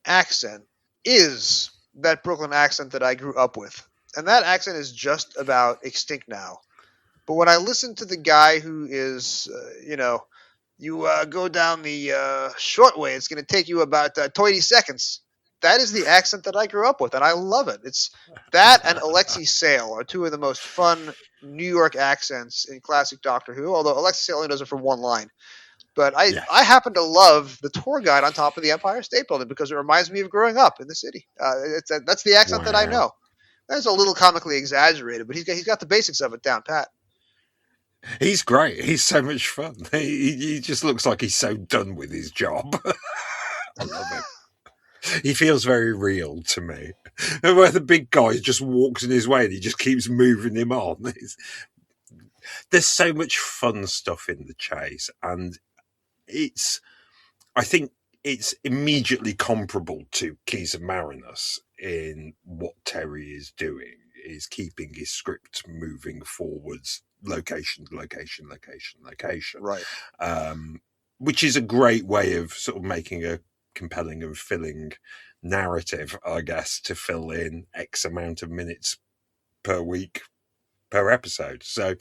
accent is that Brooklyn accent that I grew up with, and that accent is just about extinct now. But when I listen to the guy who is, you go down the short way, it's going to take you about 20 seconds. That is the accent that I grew up with, and I love it. It's that and Alexei Sale are 2 of the most fun New York accents in classic Doctor Who, although Alexei Sale only does it for 1 line. But I happen to love the tour guide on top of the Empire State Building because it reminds me of growing up in the city. That's the accent that I know. That's a little comically exaggerated, but he's got the basics of it down pat. He's great. He's so much fun. He just looks like he's so done with his job. I love him. He feels very real to me. Where the big guy just walks in his way and he just keeps moving him on. There's so much fun stuff in The Chase, and I think it's immediately comparable to Keys of Marinus in what Terry is doing, is keeping his script moving forwards, location, location, location, location. Right. Which is a great way of sort of making a compelling and filling narrative, I guess, to fill in X amount of minutes per week, per episode. So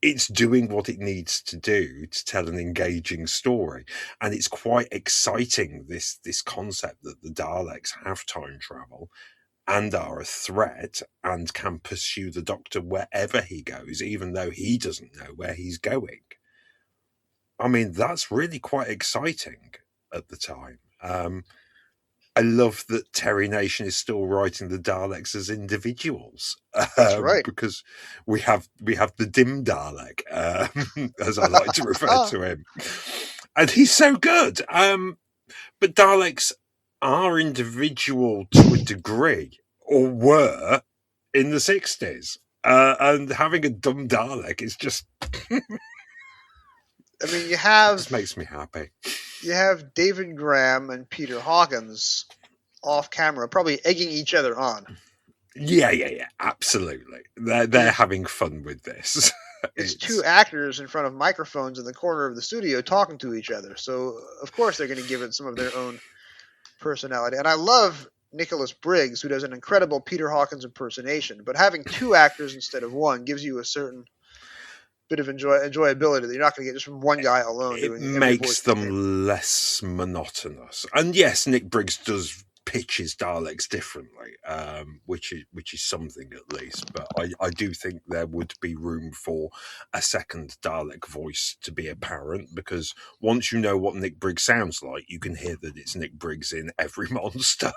it's doing what it needs to do to tell an engaging story. And it's quite exciting, this concept that the Daleks have time travel and are a threat and can pursue the Doctor wherever he goes, even though he doesn't know where he's going. I mean, that's really quite exciting at the time. I love that Terry Nation is still writing the Daleks as individuals. That's right. Because we have the Dim Dalek, as I like to refer to him. And he's so good. But Daleks are individual to a degree, or were in the 60s. And having a dumb Dalek is just... I mean, you have... This makes me happy. You have David Graham and Peter Hawkins off camera, probably egging each other on. Yeah, absolutely. They're having fun with this. It's two actors in front of microphones in the corner of the studio talking to each other. So, of course, they're going to give it some of their own personality. And I love Nicholas Briggs, who does an incredible Peter Hawkins impersonation. But having two actors instead of one gives you a certain bit of enjoyability that you're not going to get just from one guy alone. It makes them less monotonous. And yes, Nick Briggs does pitch his Daleks differently, which is something at least. But I do think there would be room for a second Dalek voice to be apparent, because once you know what Nick Briggs sounds like, you can hear that it's Nick Briggs in every monster.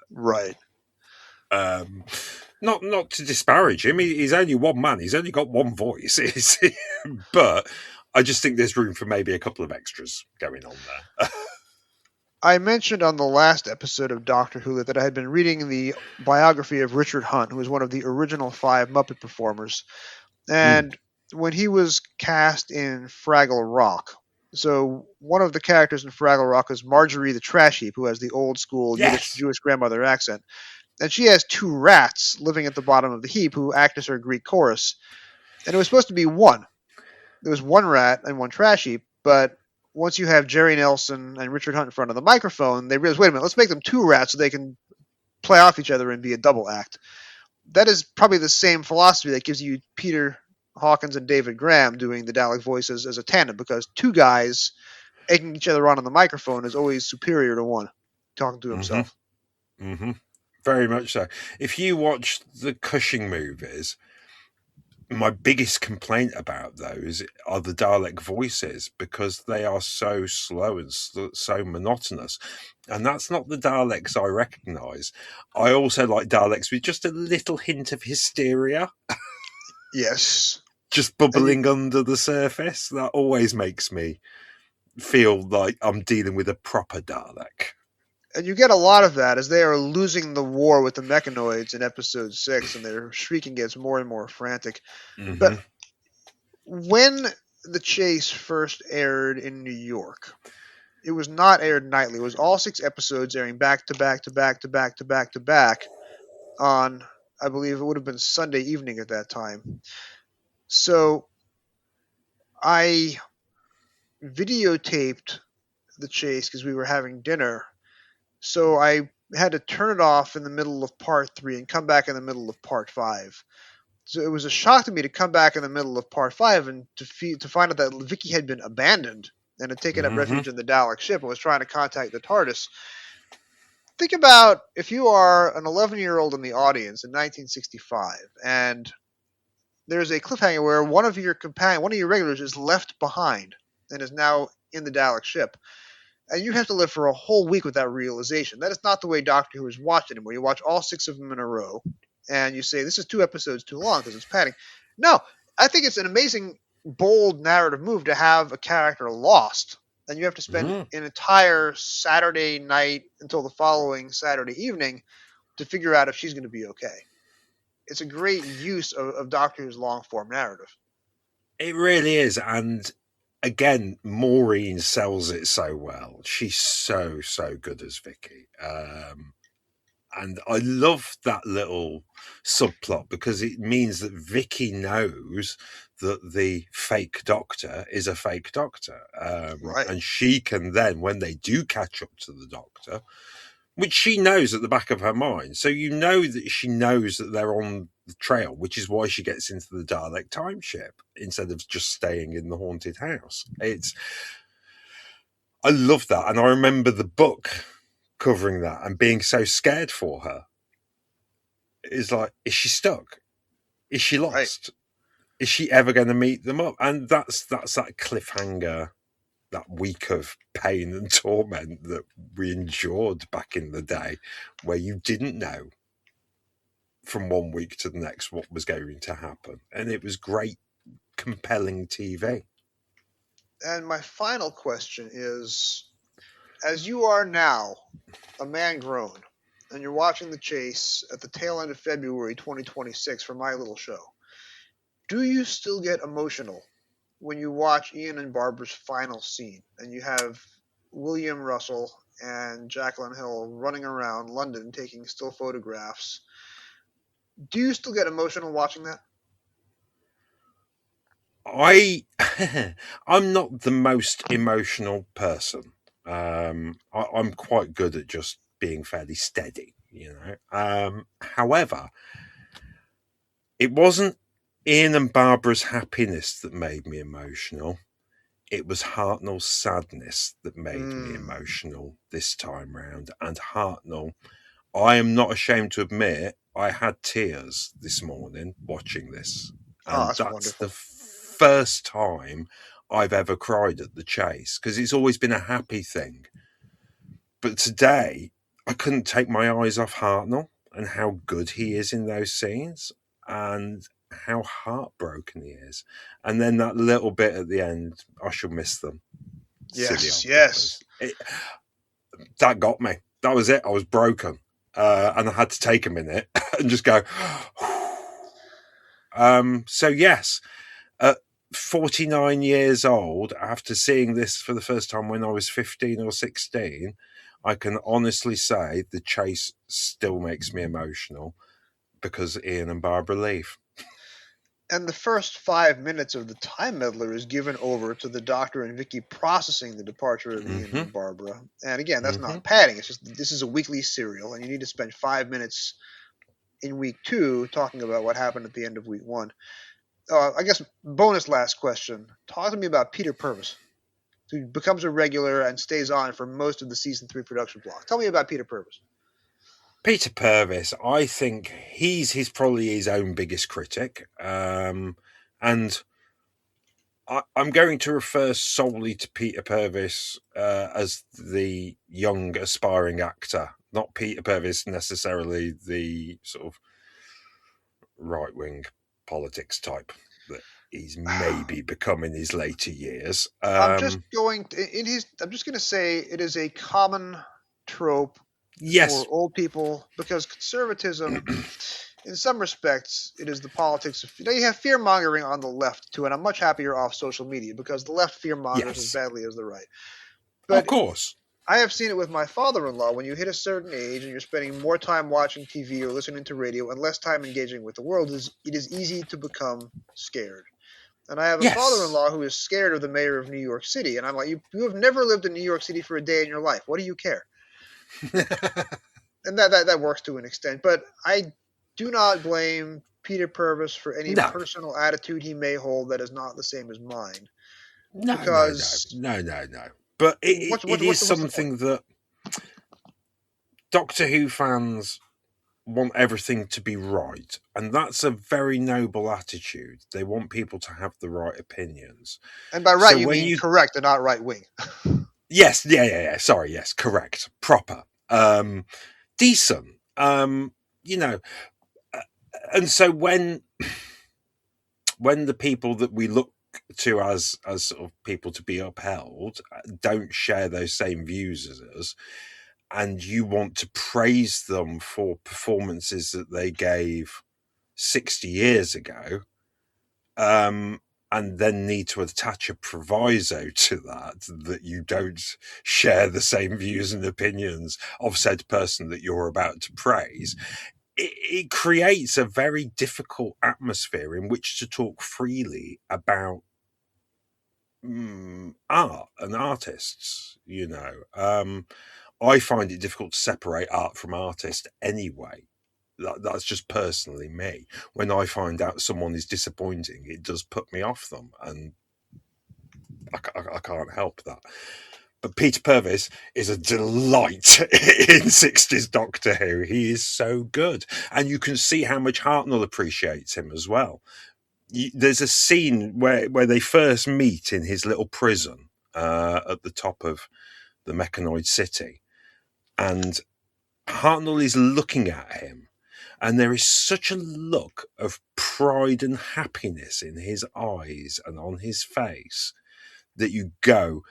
Right. Not to disparage him, he's only one man. He's only got one voice. But I just think there's room for maybe a couple of extras going on there. I mentioned on the last episode of Doctor Who that I had been reading the biography of Richard Hunt, who was one of the original 5 Muppet performers. And when he was cast in Fraggle Rock, so one of the characters in Fraggle Rock is Marjorie the Trash Heap, who has the old school Jewish grandmother accent. And she has 2 rats living at the bottom of the heap who act as her Greek chorus. And it was supposed to be one. There was 1 rat and 1 trash heap, but once you have Jerry Nelson and Richard Hunt in front of the microphone, they realized, wait a minute, let's make them 2 rats so they can play off each other and be a double act. That is probably the same philosophy that gives you Peter Hawkins and David Graham doing the Dalek voices as a tandem, because 2 guys egging each other on the microphone is always superior to 1 talking to himself. Mm-hmm. Very much so. If you watch the Cushing movies, my biggest complaint about those are the Dalek voices, because they are so slow and so monotonous. And that's not the Daleks I recognise. I also like Daleks with just a little hint of hysteria. Yes. Just bubbling under the surface. That always makes me feel like I'm dealing with a proper Dalek. And you get a lot of that as they are losing the war with the mechanoids in episode 6, and their shrieking gets more and more frantic. Mm-hmm. But when The Chase first aired in New York, it was not aired nightly. It was all 6 episodes airing back to back to back to back to back to back on, I believe it would have been Sunday evening at that time. So I videotaped The Chase because we were having dinner. So I had to turn it off in the middle of part 3 and come back in the middle of part 5. So it was a shock to me to come back in the middle of part 5 and to find out that Vicky had been abandoned and had taken up refuge in the Dalek ship and was trying to contact the TARDIS. Think about if you are an 11-year-old in the audience in 1965 and there's a cliffhanger where one of your regulars is left behind and is now in the Dalek ship. And you have to live for a whole week with that realization. That is not the way Doctor Who is watched anymore. You watch all 6 of them in a row, and you say, this is 2 episodes too long because it's padding. No, I think it's an amazing, bold narrative move to have a character lost. And you have to spend an entire Saturday night until the following Saturday evening to figure out if she's going to be okay. It's a great use of Doctor Who's long form narrative. It really is, and again, Maureen sells it so well. She's so good as Vicky. And I love that little subplot because it means that Vicky knows that the fake doctor is a fake doctor. Right. And she can then, when they do catch up to the doctor, which she knows at the back of her mind, so you know that she knows that they're on the trail, which is why she gets into the Dalek time ship instead of just staying in the haunted house. I love that. And I remember the book covering that and being so scared for her. It's like, is she stuck? Is she lost? Right. Is she ever going to meet them up? And that's that cliffhanger, that week of pain and torment that we endured back in the day, where you didn't know from one week to the next what was going to happen. And it was great, compelling TV. And my final question is, as you are now a man grown, and you're watching The Chase at the tail end of February 2026 for my little show, do you still get emotional when you watch Ian and Barbara's final scene, and you have William Russell and Jacqueline Hill running around London taking still photographs? Do you still get emotional watching that? I'm not the most emotional person. I'm quite good at just being fairly steady, you know. However, it wasn't Ian and Barbara's happiness that made me emotional. It was Hartnell's sadness that made me emotional this time round. And Hartnell, I am not ashamed to admit, I had tears this morning watching this. And that's wonderful. The first time I've ever cried at The Chase, because it's always been a happy thing. But today, I couldn't take my eyes off Hartnell and how good he is in those scenes and how heartbroken he is. And then that little bit at the end, I shall miss them. Yes. That got me. That was it. I was broken. And I had to take a minute and just go. So yes, at 49 years old, after seeing this for the first time when I was 15 or 16, I can honestly say The Chase still makes me emotional because Ian and Barbara leave. And the first 5 minutes of the Time Meddler is given over to the Doctor and Vicky processing the departure of Ian and Barbara. And again, that's not padding. It's just this is a weekly serial, and you need to spend 5 minutes in week 2 talking about what happened at the end of week 1. I guess bonus last question. Talk to me about Peter Purvis, who becomes a regular and stays on for most of the season 3 production block. Tell me about Peter Purvis. Peter Purvis, I think he's probably his own biggest critic. And I'm going to refer solely to Peter Purvis as the young aspiring actor, not Peter Purvis necessarily the sort of right-wing politics type that he's maybe become in his later years. I'm just going to say it is a common trope for old people, because conservatism, in some respects, it is the politics of. You have fear mongering on the left too, and I'm much happier off social media because the left fear mongers as badly as the right. But of course, I have seen it with my father-in-law. When you hit a certain age and you're spending more time watching TV or listening to radio and less time engaging with the world, it is easy to become scared. And I have a father-in-law who is scared of the mayor of New York City, and I'm like, you have never lived in New York City for a day in your life. What do you care? And that works to an extent, but I do not blame Peter Purvis for any personal attitude he may hold that is not the same as mine. No. But it is something that Doctor Who fans want everything to be right, and that's a very noble attitude. They want people to have the right opinions. And by right, you mean correct and not right-wing. Yes, yeah. Sorry, yes, correct, proper, decent. You know, and so when the people that we look to as sort of people to be upheld don't share those same views as us, and you want to praise them for performances that they gave 60 years ago, and then need to attach a proviso to that you don't share the same views and opinions of said person that you're about to praise, it creates a very difficult atmosphere in which to talk freely about art and artists. I find it difficult to separate art from artist anyway. That's just personally me. When I find out someone is disappointing, it does put me off them, and I can't help that. But Peter Purves is a delight in 60s Doctor Who. He is so good. And you can see how much Hartnell appreciates him as well. There's a scene where they first meet in his little prison at the top of the Mechanoid City. And Hartnell is looking at him. And there is such a look of pride and happiness in his eyes and on his face that you go,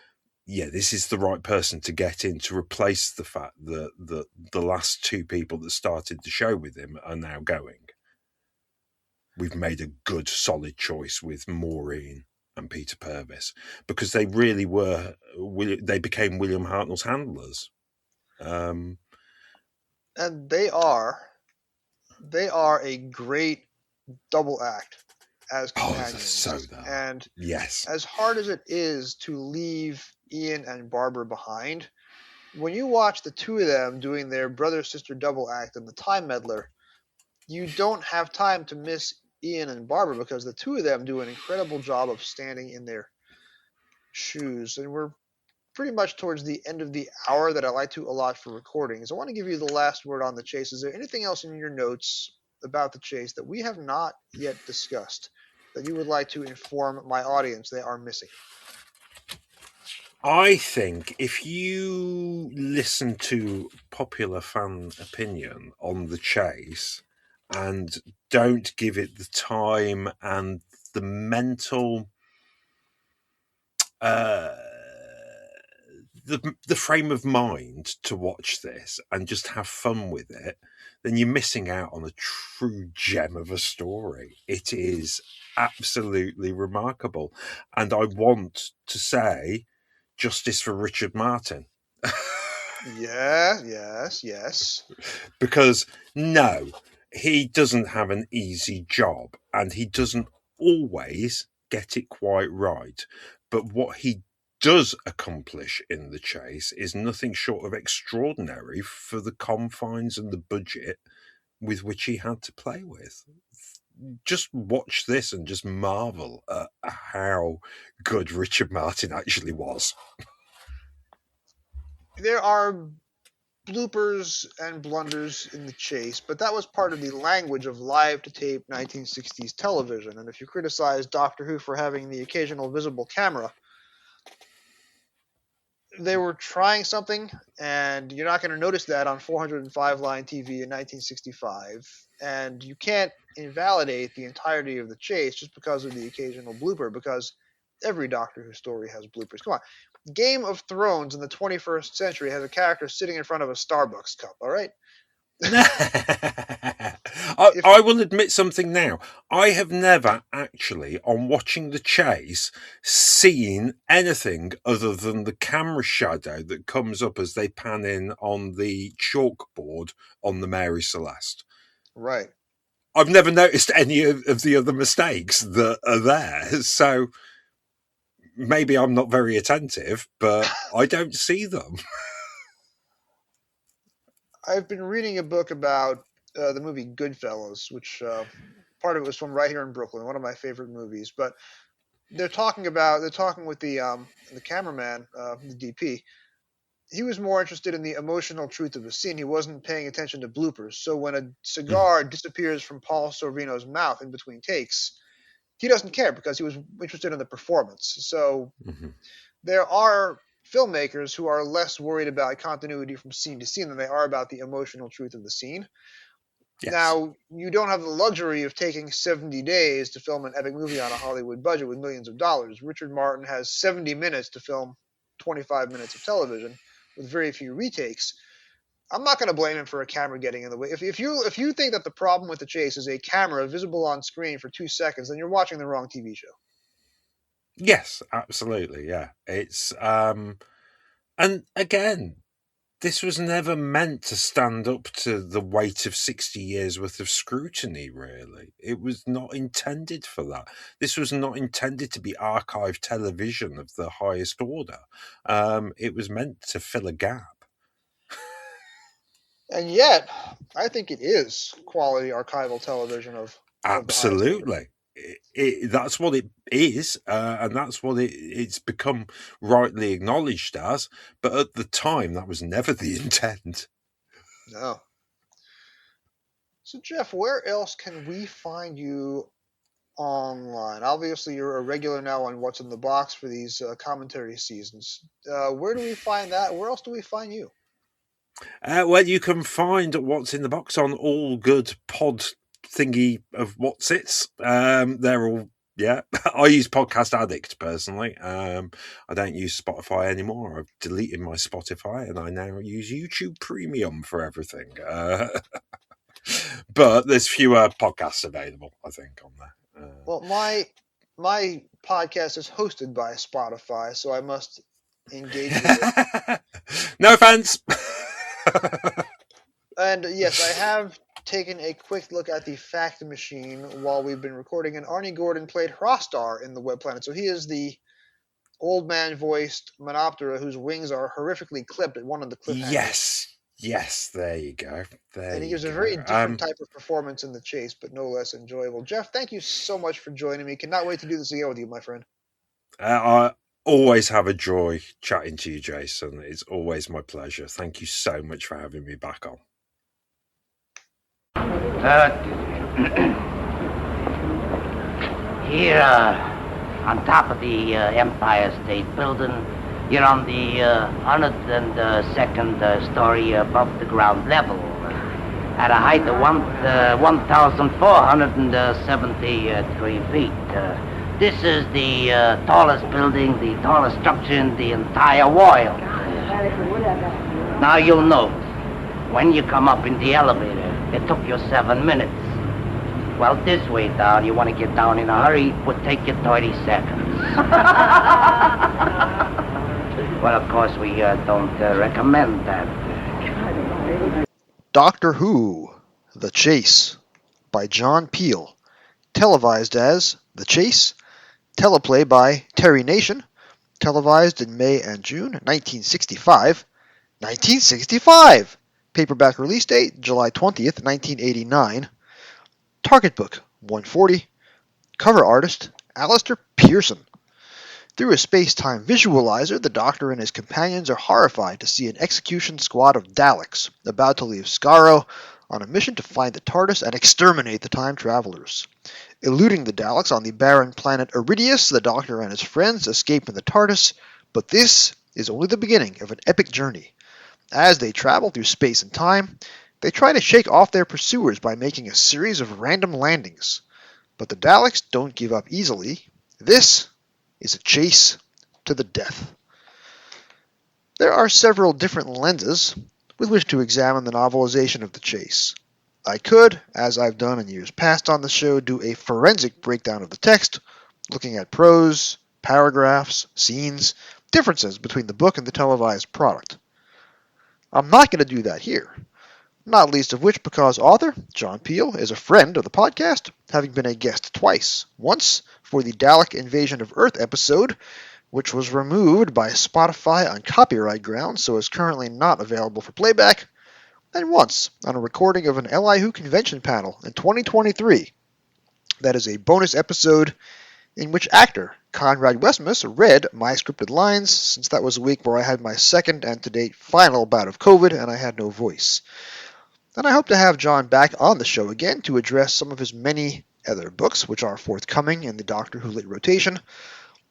yeah, this is the right person to get in to replace the fact that the last two people that started the show with him are now going. We've made a good, solid choice with Maureen and Peter Purves because they really were. They became William Hartnell's handlers, and they are a great double act as companions. And yes, as hard as it is to leave Ian and Barbara behind, when you watch the two of them doing their brother-sister double act in the Time Meddler, you don't have time to miss Ian and Barbara because the two of them do an incredible job of standing in their shoes. And we're pretty much towards the end of the hour that I like to allot for recordings. I want to give you the last word on the chase. Is there anything else in your notes about the chase that we have not yet discussed that you would like to inform my audience they are missing? I think if you listen to popular fan opinion on the chase and don't give it the time and the mental the frame of mind to watch this and just have fun with it, then you're missing out on a true gem of a story. It is absolutely remarkable. And I want to say justice for Richard Martin. Yes. Because no, he doesn't have an easy job and he doesn't always get it quite right. But what he does accomplish in the chase is nothing short of extraordinary for the confines and the budget with which he had to play with. Just watch this and just marvel at how good Richard Martin actually was. There are bloopers and blunders in the chase, but that was part of the language of live-to-tape 1960s television. And if you criticize Doctor Who for having the occasional visible camera, they were trying something, and you're not going to notice that on 405-line TV in 1965. And you can't invalidate the entirety of the chase just because of the occasional blooper, because every Doctor Who story has bloopers. Come on. Game of Thrones in the 21st century has a character sitting in front of a Starbucks cup, all right? I will admit something now. I have never actually, on watching the chase, seen anything other than the camera shadow that comes up as they pan in on the chalkboard on the Mary Celeste. Right. I've never noticed any of the other mistakes that are there. So maybe I'm not very attentive, but I don't see them. I've been reading a book about the movie Goodfellas, which part of it was from right here in Brooklyn, one of my favorite movies. But they're talking with the cameraman, the DP. He was more interested in the emotional truth of the scene. He wasn't paying attention to bloopers. So when a cigar disappears from Paul Sorvino's mouth in between takes, he doesn't care because he was interested in the performance. So there are filmmakers who are less worried about continuity from scene to scene than they are about the emotional truth of the scene. Yes. Now, you don't have the luxury of taking 70 days to film an epic movie on a Hollywood budget with millions of dollars. Richard Martin has 70 minutes to film 25 minutes of television with very few retakes. I'm not going to blame him for a camera getting in the way. If you think that the problem with The Chase is a camera visible on screen for 2 seconds, then you're watching the wrong TV show. Yes, absolutely. Yeah, it's and again, this was never meant to stand up to the weight of 60 years worth of scrutiny, really. It was not intended for that. This was not intended to be archive television of the highest order. It was meant to fill a gap. And yet, I think it is quality archival television of the highest order. Absolutely. That's what it is, and that's what it's become rightly acknowledged as. But at the time, that was never the intent. No. So, Jeff, where else can we find you online? Obviously, you're a regular now on What's in the Box for these commentary seasons. Where do we find that? Where else do we find you? Well, you can find What's in the Box on all good pod thingy of Whatsits. They're all, yeah. I use Podcast Addict personally. I don't use Spotify anymore. I've deleted my Spotify and I now use YouTube Premium for everything. But there's fewer podcasts available, I think, on there. Well, my podcast is hosted by Spotify, so I must engage with it. No offense. And yes, I have taken a quick look at the fact machine while we've been recording, and Arnie Gordon played Hrostar in The Web Planet. So he is the old man voiced Monoptera whose wings are horrifically clipped at one of the cliffhangers. Yes, there you go. And he gives a very different type of performance in The Chase, but no less enjoyable. Jeff, thank you so much for joining me. Cannot wait to do this again with you, my friend. I always have a joy chatting to you, Jason. It's always my pleasure. Thank you so much for having me back on. Here, on top of the Empire State Building, you're on the 102nd story above the ground level, at a height of 1,473 feet. This is the tallest building, the tallest structure in the entire world. Now you'll note, when you come up in the elevator, it took you 7 minutes. Well, this way down, you want to get down in a hurry, it would take you 30 seconds. Well, of course, we don't recommend that. Doctor Who, The Chase, by John Peel. Televised as The Chase. Teleplay by Terry Nation. Televised in May and June 1965. 1965! Paperback release date, July 20th, 1989. Target book, 140. Cover artist, Alister Pearson. Through a space-time visualizer, the Doctor and his companions are horrified to see an execution squad of Daleks about to leave Skaro on a mission to find the TARDIS and exterminate the time travelers. Eluding the Daleks on the barren planet Iridius, the Doctor and his friends escape in the TARDIS, but this is only the beginning of an epic journey. As they travel through space and time, they try to shake off their pursuers by making a series of random landings. But the Daleks don't give up easily. This is a chase to the death. There are several different lenses with which to examine the novelization of The Chase. I could, as I've done in years past on the show, do a forensic breakdown of the text, looking at prose, paragraphs, scenes, differences between the book and the televised product. I'm not going to do that here, not least of which because author John Peel is a friend of the podcast, having been a guest twice, once for the Dalek Invasion of Earth episode, which was removed by Spotify on copyright grounds, so is currently not available for playback, and once on a recording of an Li Who convention panel in 2023. That is a bonus episode in which actor Conrad Westmus read my scripted lines, since that was a week where I had my second and to date final bout of COVID and I had no voice. And I hope to have John back on the show again to address some of his many other books, which are forthcoming in the Doctor Who Lit rotation.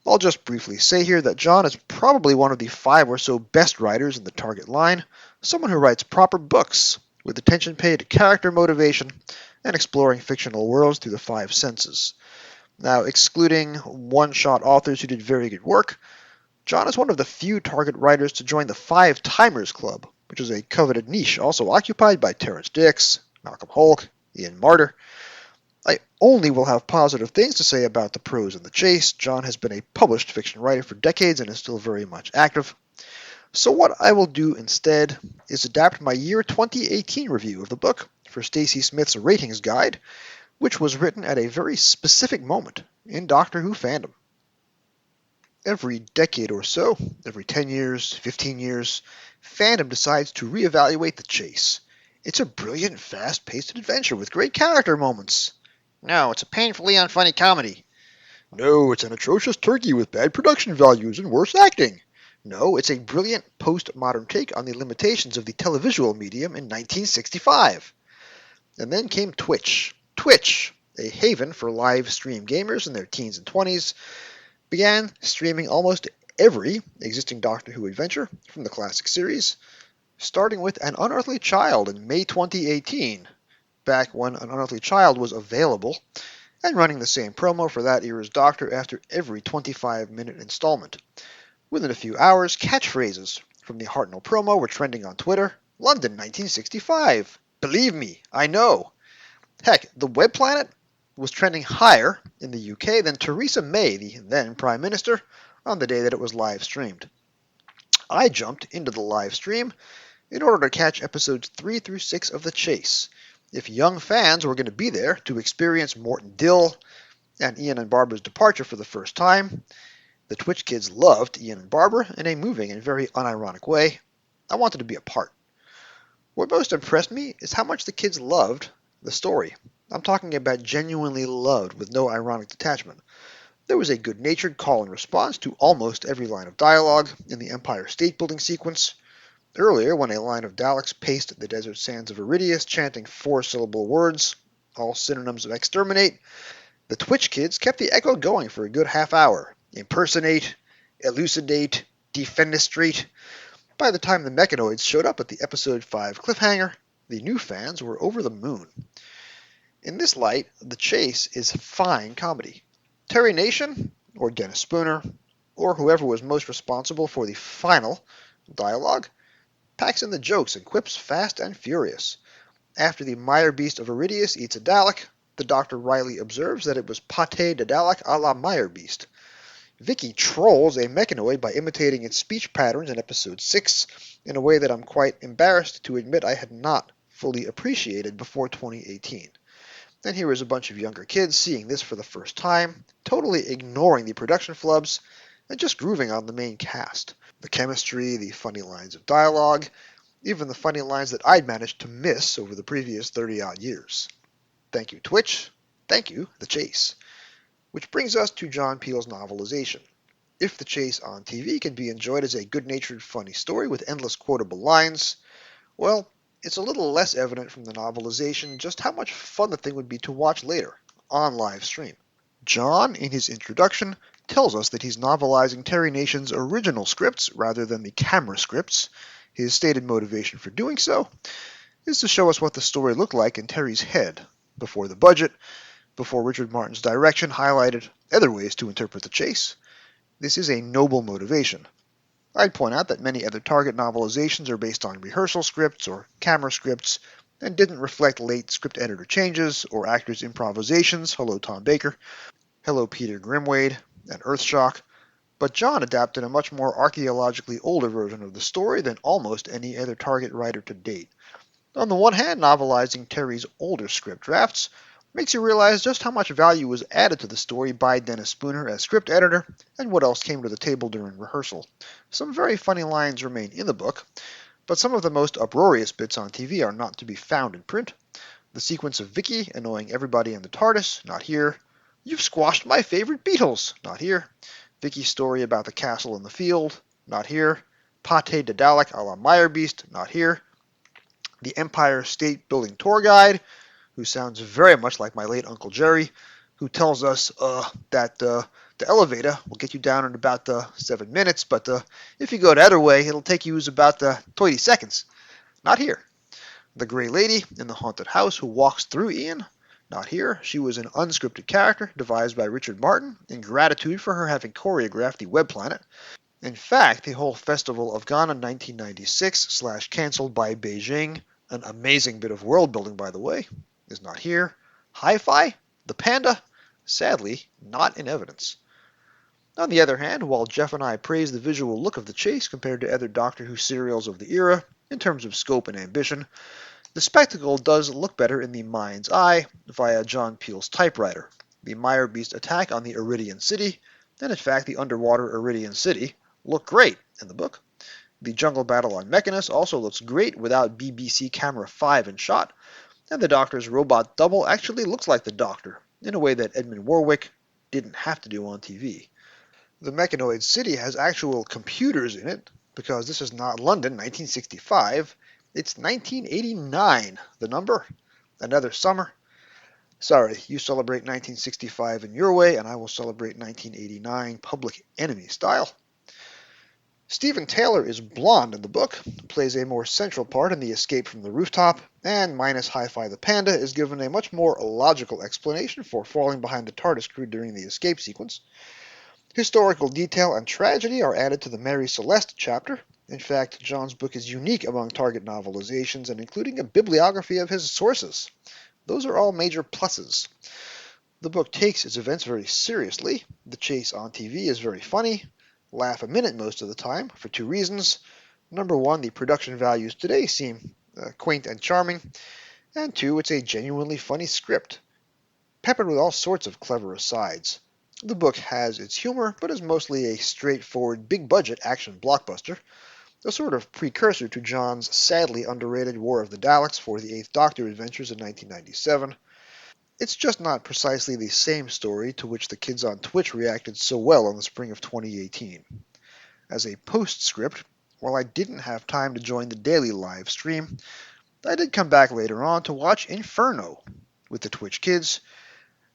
I'll just briefly say here that John is probably one of the 5 or so best writers in the Target line, someone who writes proper books, with attention paid to character motivation and exploring fictional worlds through the 5 senses. Now, excluding one-shot authors who did very good work, John is one of the few Target writers to join the 5 Timers Club, which is a coveted niche also occupied by Terrence Dix, Malcolm Hulk, Ian Marter. I only will have positive things to say about the prose and the chase. John has been a published fiction writer for decades and is still very much active. So what I will do instead is adapt my year 2018 review of the book for Stacy Smith's Ratings Guide, which was written at a very specific moment in Doctor Who fandom. Every decade or so, every 10 years, 15 years, fandom decides to reevaluate the chase. It's a brilliant, fast-paced adventure with great character moments. No, it's a painfully unfunny comedy. No, it's an atrocious turkey with bad production values and worse acting. No, it's a brilliant post-modern take on the limitations of the televisual medium in 1965. And then came Twitch. Twitch, a haven for live stream gamers in their teens and 20s, began streaming almost every existing Doctor Who adventure from the classic series, starting with An Unearthly Child in May 2018, back when An Unearthly Child was available, and running the same promo for that era's Doctor after every 25-minute installment. Within a few hours, catchphrases from the Hartnell promo were trending on Twitter. London 1965. Believe me, I know. Heck, the Web Planet was trending higher in the UK than Theresa May, the then Prime Minister, on the day that it was live streamed. I jumped into the live stream in order to catch episodes 3 through 6 of The Chase. If young fans were going to be there to experience Morton Dill and Ian and Barbara's departure for the first time, the Twitch kids loved Ian and Barbara in a moving and very unironic way. I wanted to be a part. What most impressed me is how much the kids loved the story. I'm talking about genuinely loved with no ironic detachment. There was a good-natured call and response to almost every line of dialogue in the Empire State Building sequence. Earlier, when a line of Daleks paced the desert sands of Iridius, chanting 4-syllable words, all synonyms of exterminate, the Twitch kids kept the echo going for a good half hour. Impersonate, elucidate, defenestrate. By the time the mechanoids showed up at the episode 5 cliffhanger, the new fans were over the moon. In this light, The Chase is fine comedy. Terry Nation, or Dennis Spooner, or whoever was most responsible for the final dialogue, packs in the jokes and quips fast and furious. After the Mire Beast of Iridius eats a Dalek, the Dr. Riley observes that it was pâté de Dalek à la Mire Beast. Vicky trolls a mechanoid by imitating its speech patterns in episode 6 in a way that I'm quite embarrassed to admit I had not fully appreciated before 2018. And here is a bunch of younger kids seeing this for the first time, totally ignoring the production flubs, and just grooving on the main cast. The chemistry, the funny lines of dialogue, even the funny lines that I'd managed to miss over the previous 30-odd years. Thank you, Twitch. Thank you, The Chase. Which brings us to John Peel's novelization. If The Chase on TV can be enjoyed as a good-natured, funny story with endless quotable lines, well, it's a little less evident from the novelization just how much fun the thing would be to watch later, on live stream. John, in his introduction, tells us that he's novelizing Terry Nation's original scripts rather than the camera scripts. His stated motivation for doing so is to show us what the story looked like in Terry's head, before the budget, before Richard Martin's direction highlighted other ways to interpret The Chase. This is a noble motivation. I'd point out that many other Target novelizations are based on rehearsal scripts or camera scripts and didn't reflect late script editor changes or actors' improvisations, hello Tom Baker, hello Peter Grimwade, and Earthshock, but John adapted a much more archaeologically older version of the story than almost any other Target writer to date. On the one hand, novelizing Terry's older script drafts makes you realize just how much value was added to the story by Dennis Spooner as script editor, and what else came to the table during rehearsal. Some very funny lines remain in the book, but some of the most uproarious bits on TV are not to be found in print. The sequence of Vicky annoying everybody in the TARDIS, not here. You've squashed my favorite Beatles, not here. Vicky's story about the castle in the field, not here. Pâté de Dalek à la Mire Beast, not here. The Empire State Building tour guide, who sounds very much like my late Uncle Jerry, who tells us that the elevator will get you down in about 7 minutes, but if you go the other way, it'll take you about 20 seconds. Not here. The Grey Lady in the haunted house who walks through Ian, not here. She was an unscripted character devised by Richard Martin in gratitude for her having choreographed the Web Planet. In fact, the whole Festival of Ghana 1996 / cancelled by Beijing, an amazing bit of world building by the way, is not here. Hi-Fi? The panda? Sadly, not in evidence. On the other hand, while Jeff and I praise the visual look of the chase compared to other Doctor Who serials of the era, in terms of scope and ambition, the spectacle does look better in the mind's eye via John Peel's typewriter. The Mire Beast attack on the Iridian City, and in fact the underwater Iridian City, look great in the book. The jungle battle on Mechanus also looks great without BBC Camera 5 in shot, and the Doctor's robot double actually looks like the Doctor, in a way that Edmund Warwick didn't have to do on TV. The Mechanoid City has actual computers in it, because this is not London 1965, it's 1989, the number. Another summer. Sorry, you celebrate 1965 in your way, and I will celebrate 1989 Public Enemy style. Stephen Taylor is blonde in the book, plays a more central part in the escape from the rooftop, and minus Hi-Fi the Panda is given a much more logical explanation for falling behind the TARDIS crew during the escape sequence. Historical detail and tragedy are added to the Mary Celeste chapter. In fact, John's book is unique among Target novelizations and including a bibliography of his sources. Those are all major pluses. The book takes its events very seriously. The chase on TV is very funny. Laugh a minute most of the time, for two reasons. Number one, the production values today seem quaint and charming. And two, it's a genuinely funny script, peppered with all sorts of clever asides. The book has its humor, but is mostly a straightforward, big-budget action blockbuster, a sort of precursor to John's sadly underrated War of the Daleks for the Eighth Doctor adventures in 1997. It's just not precisely the same story to which the kids on Twitch reacted so well in the spring of 2018. As a postscript, while I didn't have time to join the daily live stream, I did come back later on to watch Inferno with the Twitch kids.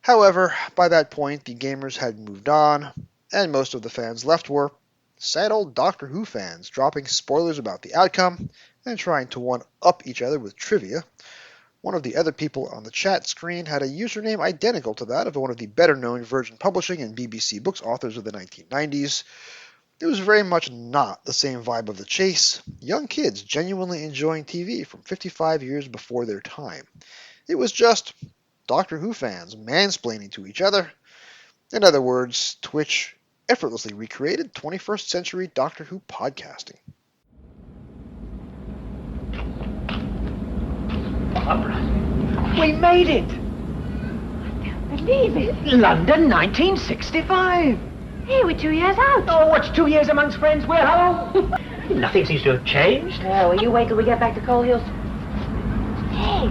However, by that point, the gamers had moved on, and most of the fans left were sad old Doctor Who fans, dropping spoilers about the outcome and trying to one-up each other with trivia. One of the other people on the chat screen had a username identical to that of one of the better-known Virgin Publishing and BBC Books authors of the 1990s. It was very much not the same vibe of the chase. Young kids genuinely enjoying TV from 55 years before their time. It was just Doctor Who fans mansplaining to each other. In other words, Twitch effortlessly recreated 21st century Doctor Who podcasting. Barbara, we made it! I don't believe it. London 1965! Hey, we're 2 years out. Oh, what's 2 years amongst friends? We're home! Nothing seems to have changed. Oh, will you wait till we get back to Coal Hills? Hey,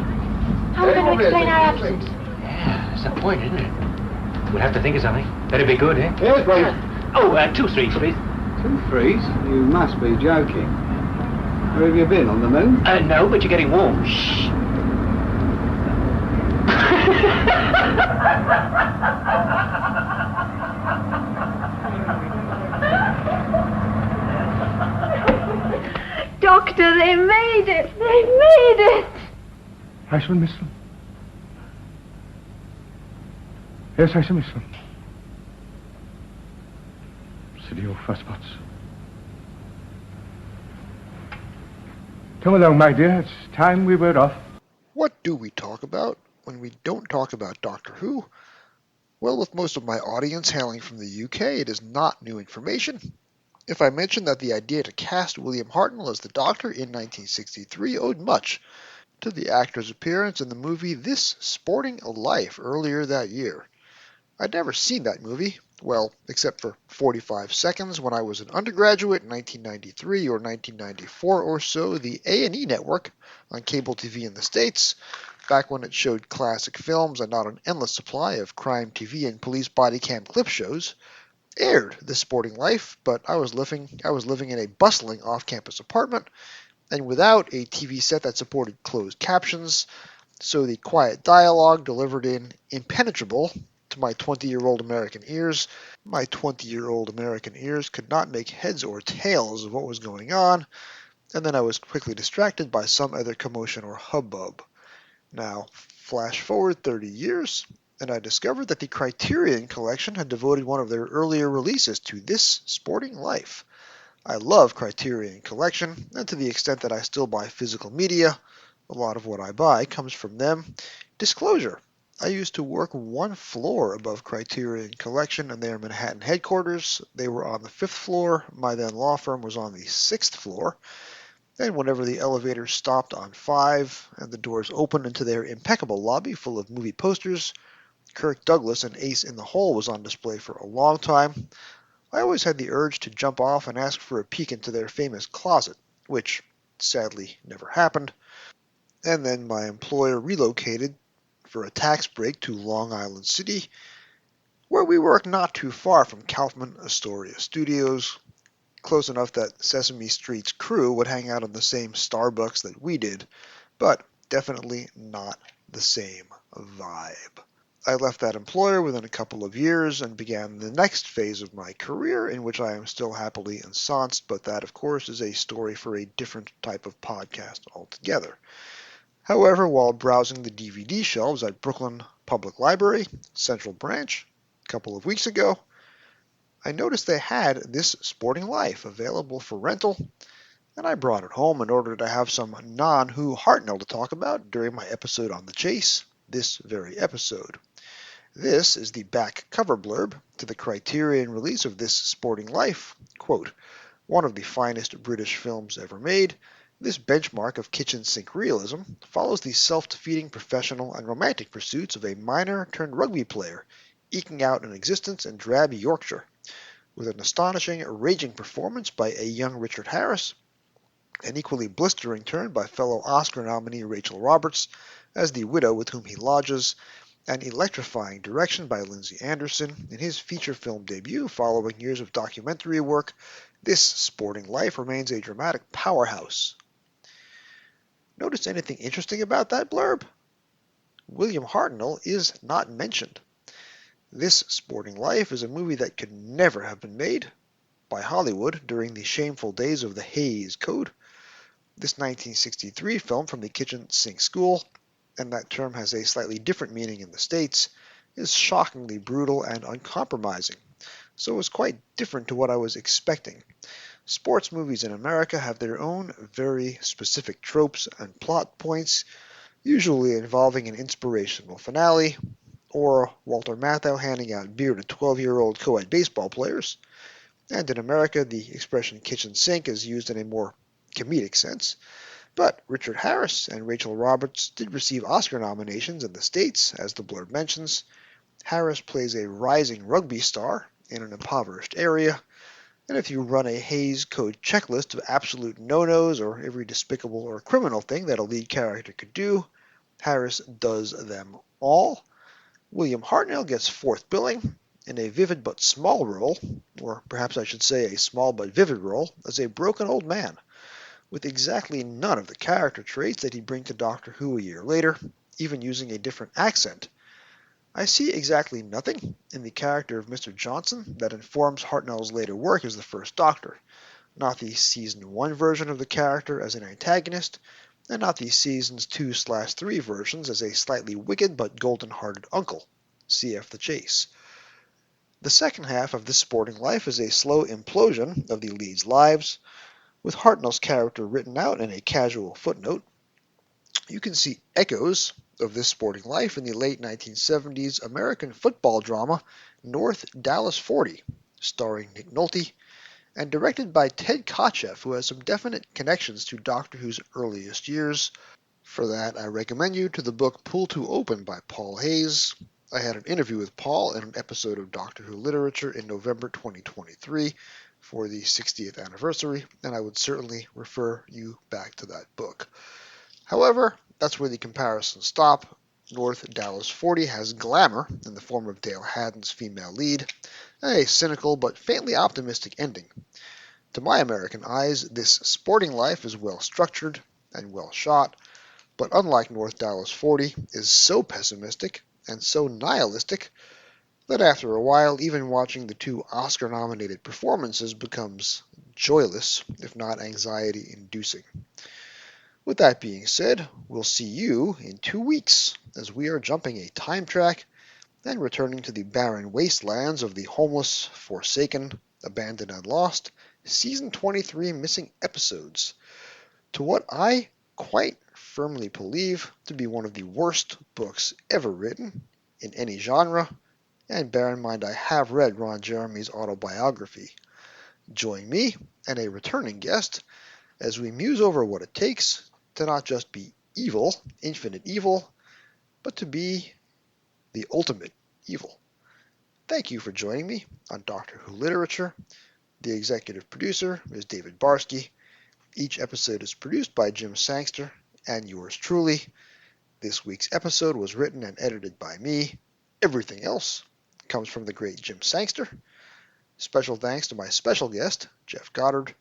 how are we going to explain our absence? Yeah, that's the point, isn't it? We'll have to think of something. Better be good, eh? Yes, please. Oh, 2 threes, please. 2 threes? You must be joking. Where have you been, on the moon? No, but you're getting warm. Shh. Doctor, they made it. They made it. I shall miss them. Yes, I shall miss them. Silly old fusspots. Come along, my dear. It's time we were off. What do we talk about when we don't talk about Doctor Who? Well, with most of my audience hailing from the UK, it is not new information. If I mention that the idea to cast William Hartnell as the Doctor in 1963 owed much to the actor's appearance in the movie This Sporting Life earlier that year. I'd never seen that movie, well, except for 45 seconds when I was an undergraduate in 1993 or 1994 or so, the A&E network on cable TV in the States, back when it showed classic films and not an endless supply of crime TV and police body cam clip shows, aired This Sporting Life, but I was living in a bustling off-campus apartment, and without a TV set that supported closed captions, so the quiet dialogue delivered in impenetrable to my 20-year-old American ears. My 20-year-old American ears could not make heads or tails of what was going on, and then I was quickly distracted by some other commotion or hubbub. Now, flash forward 30 years, and I discovered that the Criterion Collection had devoted one of their earlier releases to This Sporting Life. I love Criterion Collection, and to the extent that I still buy physical media, a lot of what I buy comes from them. Disclosure: I used to work one floor above Criterion Collection in their Manhattan headquarters. They were on the 5th floor, my then law firm was on the 6th floor, and whenever the elevator stopped on 5 and the doors opened into their impeccable lobby full of movie posters, Kirk Douglas and Ace in the Hole was on display for a long time. I always had the urge to jump off and ask for a peek into their famous closet, which sadly never happened. And then my employer relocated for a tax break to Long Island City, where we work not too far from Kaufman Astoria Studios, close enough that Sesame Street's crew would hang out in the same Starbucks that we did, but definitely not the same vibe. I left that employer within a couple of years and began the next phase of my career, in which I am still happily ensconced, but that, of course, is a story for a different type of podcast altogether. However, while browsing the DVD shelves at Brooklyn Public Library, Central Branch, a couple of weeks ago, I noticed they had This Sporting Life available for rental, and I brought it home in order to have some non-Who Hartnell to talk about during my episode on The Chase, this very episode. This is the back cover blurb to the Criterion release of This Sporting Life. Quote, "One of the finest British films ever made, this benchmark of kitchen sink realism follows the self-defeating professional and romantic pursuits of a miner-turned-rugby player eking out an existence in drab Yorkshire, with an astonishing, raging performance by a young Richard Harris, an equally blistering turn by fellow Oscar nominee Rachel Roberts as the widow with whom he lodges, an electrifying direction by Lindsay Anderson in his feature film debut following years of documentary work. This Sporting Life remains a dramatic powerhouse." Notice anything interesting about that blurb? William Hartnell is not mentioned. This Sporting Life is a movie that could never have been made by Hollywood during the shameful days of the Hays Code. This 1963 film from the kitchen sink school, and that term has a slightly different meaning in the States, is shockingly brutal and uncompromising, so it's quite different to what I was expecting. Sports movies in America have their own very specific tropes and plot points, usually involving an inspirational finale, or Walter Matthau handing out beer to 12-year-old co-ed baseball players. And in America, the expression kitchen sink is used in a more comedic sense. But Richard Harris and Rachel Roberts did receive Oscar nominations in the States, as the blurb mentions. Harris plays a rising rugby star in an impoverished area, and if you run a Hays Code checklist of absolute no-nos or every despicable or criminal thing that a lead character could do, Harris does them all. William Hartnell gets fourth billing in a vivid but small role, or perhaps I should say a small but vivid role, as a broken old man, with exactly none of the character traits that he'd bring to Doctor Who a year later, even using a different accent. I see exactly nothing in the character of Mr. Johnson that informs Hartnell's later work as the First Doctor, not the Season 1 version of the character as an antagonist, and not the Seasons 2/3 versions as a slightly wicked but golden-hearted uncle. Cf. The Chase. The second half of This Sporting Life is a slow implosion of the leads' lives, with Hartnell's character written out in a casual footnote. You can see echoes of This Sporting Life in the late 1970s American football drama North Dallas 40, starring Nick Nolte, and directed by Ted Kotcheff, who has some definite connections to Doctor Who's earliest years. For that, I recommend you to the book Pull to Open by Paul Hayes. I had an interview with Paul in an episode of Doctor Who Literature in November 2023 for the 60th anniversary, and I would certainly refer you back to that book. However, that's where the comparisons stop. North Dallas 40 has glamour in the form of Dale Haddon's female lead, and a cynical but faintly optimistic ending. To my American eyes, This Sporting Life is well structured and well shot, but unlike North Dallas 40, is so pessimistic and so nihilistic that after a while, even watching the two Oscar-nominated performances becomes joyless, if not anxiety-inducing. With that being said, we'll see you in 2 weeks as we are jumping a time track and returning to the barren wastelands of the homeless, forsaken, abandoned and lost Season 23 missing episodes to what I quite firmly believe to be one of the worst books ever written in any genre, and bear in mind I have read Ron Jeremy's autobiography. Join me and a returning guest as we muse over what it takes to not just be evil, infinite evil, but to be the ultimate evil. Thank you for joining me on Doctor Who Literature. The executive producer is David Barsky. Each episode is produced by Jim Sangster and yours truly. This week's episode was written and edited by me. Everything else comes from the great Jim Sangster. Special thanks to my special guest, Jeff Goddard.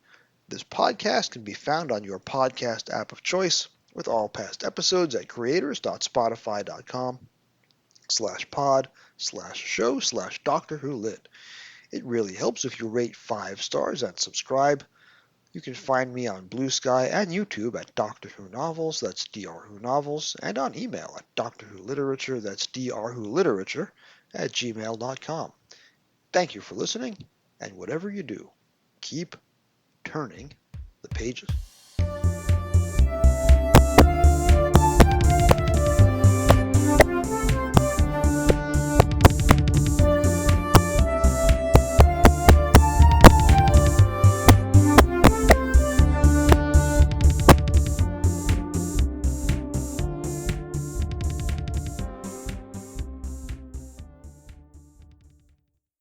This podcast can be found on your podcast app of choice, with all past episodes at creators.spotify.com/pod/show/Doctor Who Lit. It really helps if you rate 5 stars and subscribe. You can find me on Blue Sky and YouTube at Doctor Who Novels, that's Dr. Who Novels, and on email at Doctor Who Literature, that's drwholiterature @gmail.com. Thank you for listening, and whatever you do, keep turning the pages.